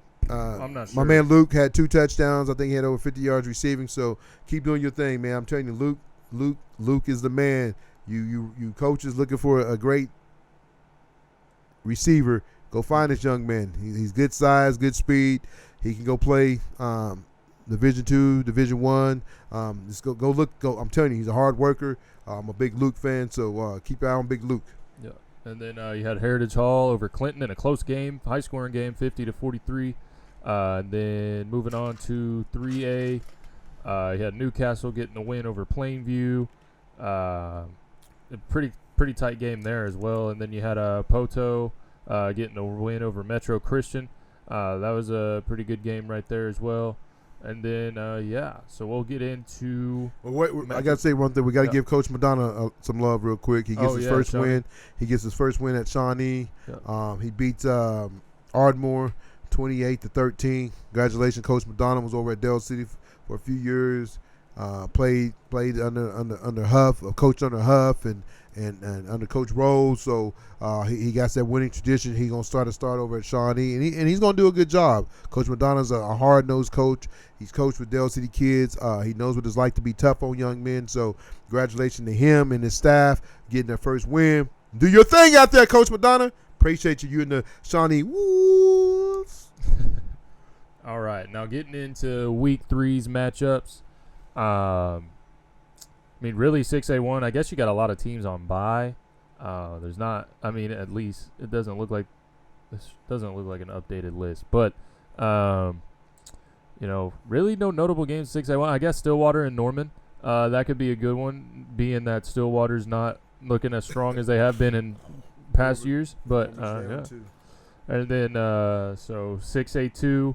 not sure. My man Luke had 2 touchdowns. I think he had over 50 yards receiving. So keep doing your thing, man. I'm telling you, Luke is the man. You coaches looking for a great receiver. Go find this young man. He's good size, good speed. He can go play Division II, Division I. Just go look. I'm telling you, he's a hard worker. I'm a big Luke fan, so keep your eye on Big Luke. Yeah. And then you had Heritage Hall over Clinton in a close game, high-scoring game, 50-43. And then moving on to 3A, you had Newcastle getting the win over Plainview. A pretty tight game there as well. And then you had Poto getting a win over Metro Christian. That was a pretty good game right there as well. And then, so we'll get into. Well, wait, I got to say one thing. We got to give Coach Madonna some love real quick. He gets his first win. He gets his first win at Shawnee. Yeah. He beats Ardmore 28-13. Congratulations, Coach Madonna. Was over at Dell City for a few years. Played under Huff, coached under Huff, and under Coach Rose. So he got that winning tradition. He's gonna start over at Shawnee, and he's gonna do a good job. Coach Madonna's a hard-nosed coach. He's coached with Dell City kids. He knows what it's like to be tough on young men. So congratulations to him and his staff getting their first win. Do your thing out there, Coach Madonna. Appreciate you. You and the Shawnee Wolves. All right, now getting into Week 3's matchups. Really 6A1, I guess you got a lot of teams on bye. There's not, at least it doesn't look like an updated list. But, really no notable games 6A1. I guess Stillwater and Norman. That could be a good one, being that Stillwater's not looking as strong as they have been in past years, but Numbers down, yeah. too. And then so 6A2.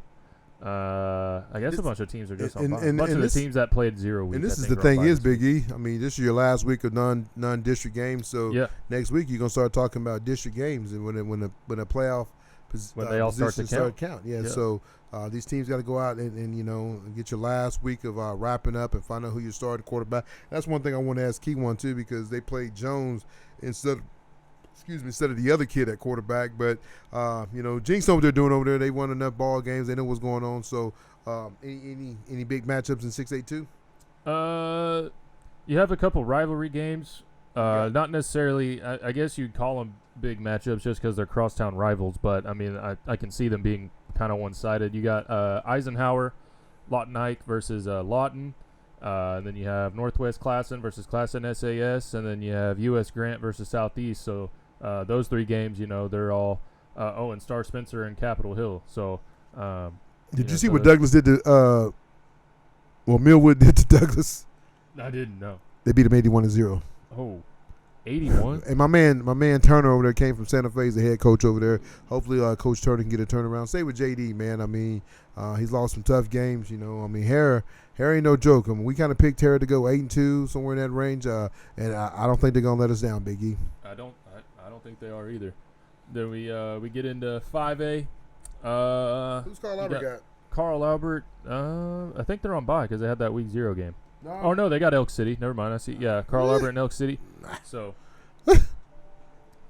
I guess a bunch of teams are just on bye. A bunch of the teams that played 0 week. And this I is think, the are on thing bye is, this Big week. E. I mean, this is your last week of non-district games. So Yeah. next week you're gonna start talking about district games, and when a playoff When they all start to positions count. Yeah. Yeah. So these teams got to go out and get your last week of wrapping up and find out who your starting quarterback. That's one thing I want to ask Kewan too, because they played Jones instead of the other kid at quarterback. But Jenks over there doing over there. They won enough ball games. They know what's going on. So any big matchups in 6A2? You have a couple rivalry games. Not necessarily. I guess you'd call them big matchups just because they're crosstown rivals. But I mean, I can see them being kind of one-sided. You got Eisenhower, Lawton Ike versus Lawton. And then you have Northwest Classen versus Classen SAS, and then you have U.S. Grant versus Southeast. So those three games, they're all and Star Spencer and Capitol Hill. So Did you see what Douglas did to Millwood did to Douglas? I didn't know. They beat him 81-0. Oh, 81. And my man Turner over there came from Santa Fe, the head coach over there. Hopefully, Coach Turner can get a turnaround. Same with JD, man. I mean, he's lost some tough games. I mean, Harrah ain't no joke. I mean, we kind of picked Harrah to go 8-2, somewhere in that range. And I don't think they're gonna let us down, Big E. I don't think they are either. Then we get into 5A. Who's Carl Albert got? Carl Albert. I think they're on bye because they had that week 0 game. No. Oh no, they got Elk City. Never mind. I see. Yeah, Carl Albert and Elk City. So,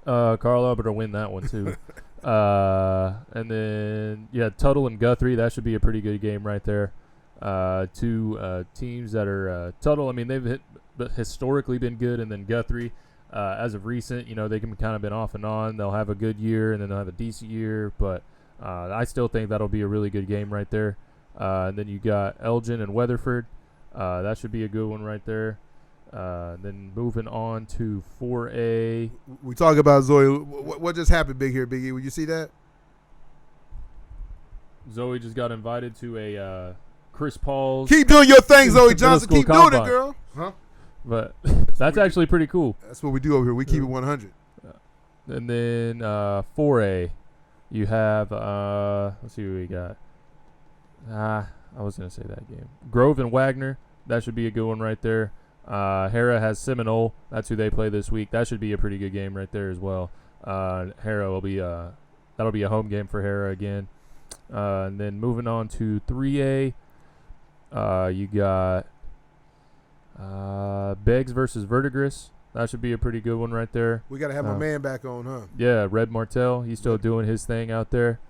Carl Albert will win that one too. And then Tuttle and Guthrie. That should be a pretty good game right there. Two teams that are Tuttle. I mean, they've historically been good, and then Guthrie, as of recent, they can kind of been off and on. They'll have a good year, and then they'll have a decent year, but I still think that'll be a really good game right there. And then you got Elgin and Weatherford. That should be a good one right there. Then moving on to 4A. We talk about Zoe. What just happened, Big E? Would you see that? Zoe just got invited to a Chris Paul's. Keep doing your thing, Zoe Johnson. school Keep doing it, combine. girl. Huh? But that's actually pretty cool. That's what we do over here. We keep it 100. And then 4A, you have let's see what we got. I was gonna say that game. Grove and Wagner. That should be a good one right there. Harrah has Seminole. That's who they play this week. That should be a pretty good game right there as well. Harrah will be that'll be a home game for Harrah again. And then moving on to 3A, you got Beggs versus Verdigris. That should be a pretty good one right there. We got to have my man back on, huh? Yeah, Red Martell. He's still doing his thing out there.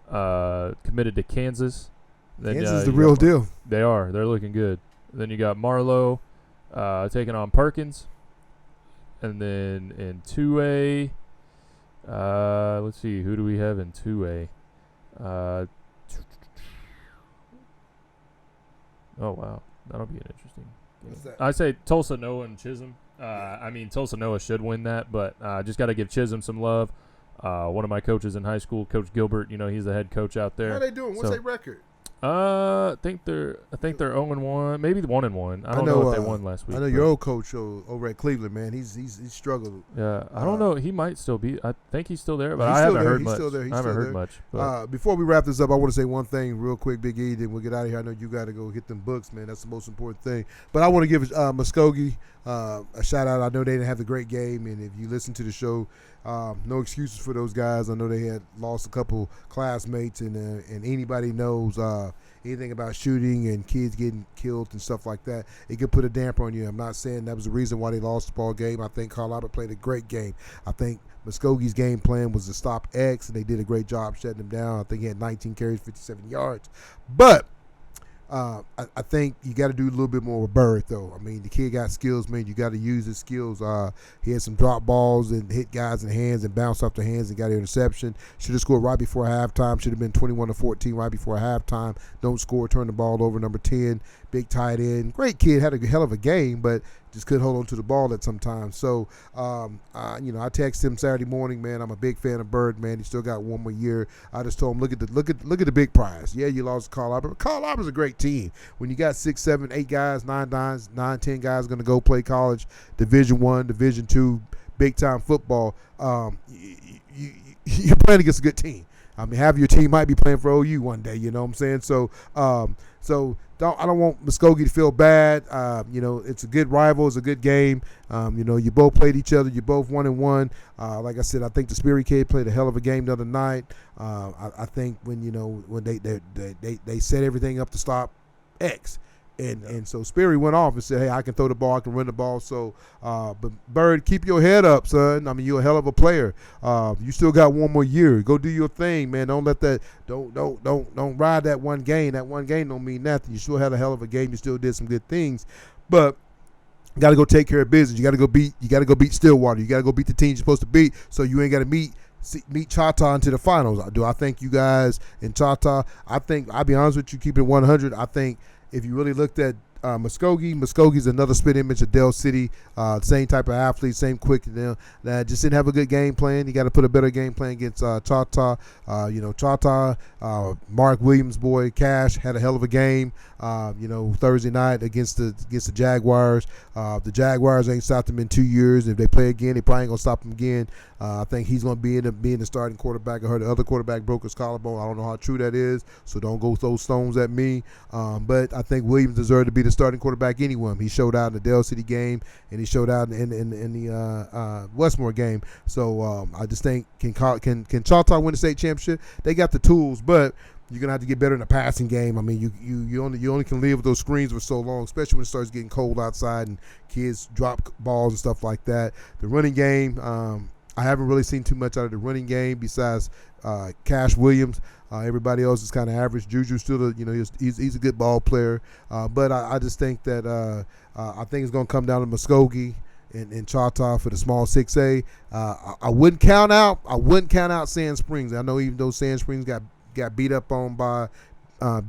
Committed to Kansas. Then, Kansas is the real deal. They are. They're looking good. Then you got Marlowe taking on Perkins. And then in 2A, let's see. Who do we have in 2A? Oh, wow. That'll be an interesting game. What's that? I say Tulsa Noah and Chisholm. Tulsa Noah should win that, but just got to give Chisholm some love. One of my coaches in high school, Coach Gilbert, he's the head coach out there. How are they doing? What's their record? I think they're 0-1, maybe 1-1. I don't know if they won last week. I know your old coach over at Cleveland, man. He's struggled. Yeah, I don't know. He might still be. I think he's still there, but I haven't heard much. I haven't heard much. Before we wrap this up, I want to say one thing real quick, Big E. Then we'll get out of here. I know you got to go hit them books, man. That's the most important thing. But I want to give Muskogee a shout out. I know they didn't have a great game, and if you listen to the show, no excuses for those guys. I know they had lost a couple classmates, and anybody knows anything about shooting and kids getting killed and stuff like that, it could put a damper on you. I'm not saying that was the reason why they lost the ball game. I think Carl Albert played a great game. I think Muskogee's game plan was to stop X, and they did a great job shutting him down. I think he had 19 carries, 57 yards. But I think you got to do a little bit more with Bird, though. I mean, the kid got skills, man. You got to use his skills. He had some drop balls and hit guys in the hands and bounced off the hands and got an interception. Should have scored right before halftime. Should have been 21-14 right before halftime. Don't score, turn the ball over. Number 10, big tight end. Great kid, had a hell of a game, but just couldn't hold on to the ball at some time. So, I texted him Saturday morning, man. I'm a big fan of Bird, man. He still got one more year. I just told him, look at the big prize. Yeah, you lost Carl Albert, but Carl Albert's a great team. When you got 6, 7, 8 guys, 9, 10 guys going to go play college, Division I, Division II, big time football, you're playing against a good team. I mean, half your team might be playing for OU one day. You know what I'm saying? So, I don't want Muskogee to feel bad. It's a good rival. It's a good game. You both played each other. You both 1-1. Like I said, I think the Spirit Kid played a hell of a game the other night. I think when they set everything up to stop X. And so Sperry went off and said, hey, I can throw the ball, I can run the ball. So, but Bird, keep your head up, son. I mean, you're a hell of a player. You still got one more year. Go do your thing, man. Don't let that. Don't ride that one game. That one game don't mean nothing. You still had a hell of a game. You still did some good things, but you got to go take care of business. You got to go beat. You got to go beat Stillwater. You got to go beat the teams you're supposed to beat. So you ain't got to meet Chata into the finals. Do I think you guys in Chata? I think I'll be honest with you, keep it 100. I think. If you really looked at Muskogee's another spit image of Del City, same type of athlete, same quick. That just didn't have a good game plan. You got to put a better game plan against Chata. Chata, Mark Williams' boy Cash had a hell of a game. Thursday night against the Jaguars. The Jaguars ain't stopped them in 2 years. If they play again, they probably ain't gonna stop them again. I think he's gonna be being the starting quarterback. I heard the other quarterback broke his collarbone. I don't know how true that is, so don't go throw stones at me. But I think Williams deserved to be the starting quarterback anyway. He showed out in the Del City game, and he showed out in the Westmore game. So I just think can Chata win the state championship? They got the tools, but you're gonna have to get better in the passing game. I mean, you only can live with those screens for so long, especially when it starts getting cold outside and kids drop balls and stuff like that. The running game, I haven't really seen too much out of the running game besides Cash Williams. Everybody else is kind of average. Juju's still, he's a good ball player, but I just think that I think it's gonna come down to Muskogee and Chata for the small 6A. I wouldn't count out Sand Springs. I know even though Sand Springs got beat up on by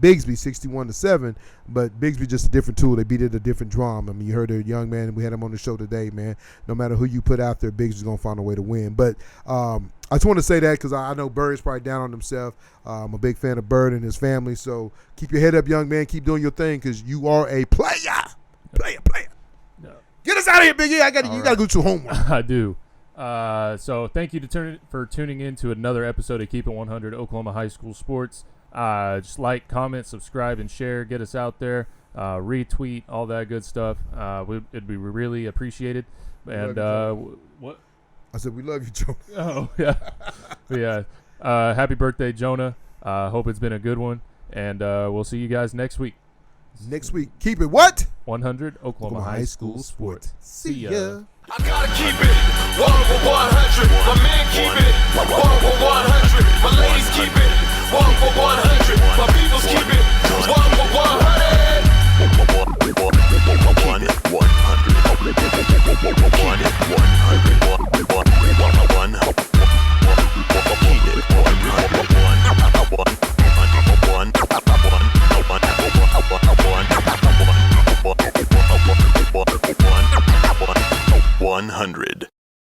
Bixby 61-7, but Bixby just a different tool. They beat it a different drum. I mean, you heard a young man, we had him on the show today, man. No matter who you put out there, Bixby's going to find a way to win. But I just want to say that because I know Bird's probably down on himself. I'm a big fan of Bird and his family, so keep your head up, young man. Keep doing your thing because you are a player. Player. No. Get us out of here, Big E. You got to go to homework. I do. So thank you for tuning in to another episode of Keep It 100 Oklahoma High School Sports. Just like, comment, subscribe, and share. Get us out there. Retweet, all that good stuff. It'd be really appreciated. And what? I said we love you, Jonah. Oh yeah, yeah. Happy birthday, Jonah. Hope it's been a good one. And we'll see you guys next week. Next week, keep it what? 100 Oklahoma High School Sports. See ya. I gotta keep it 100. My man keep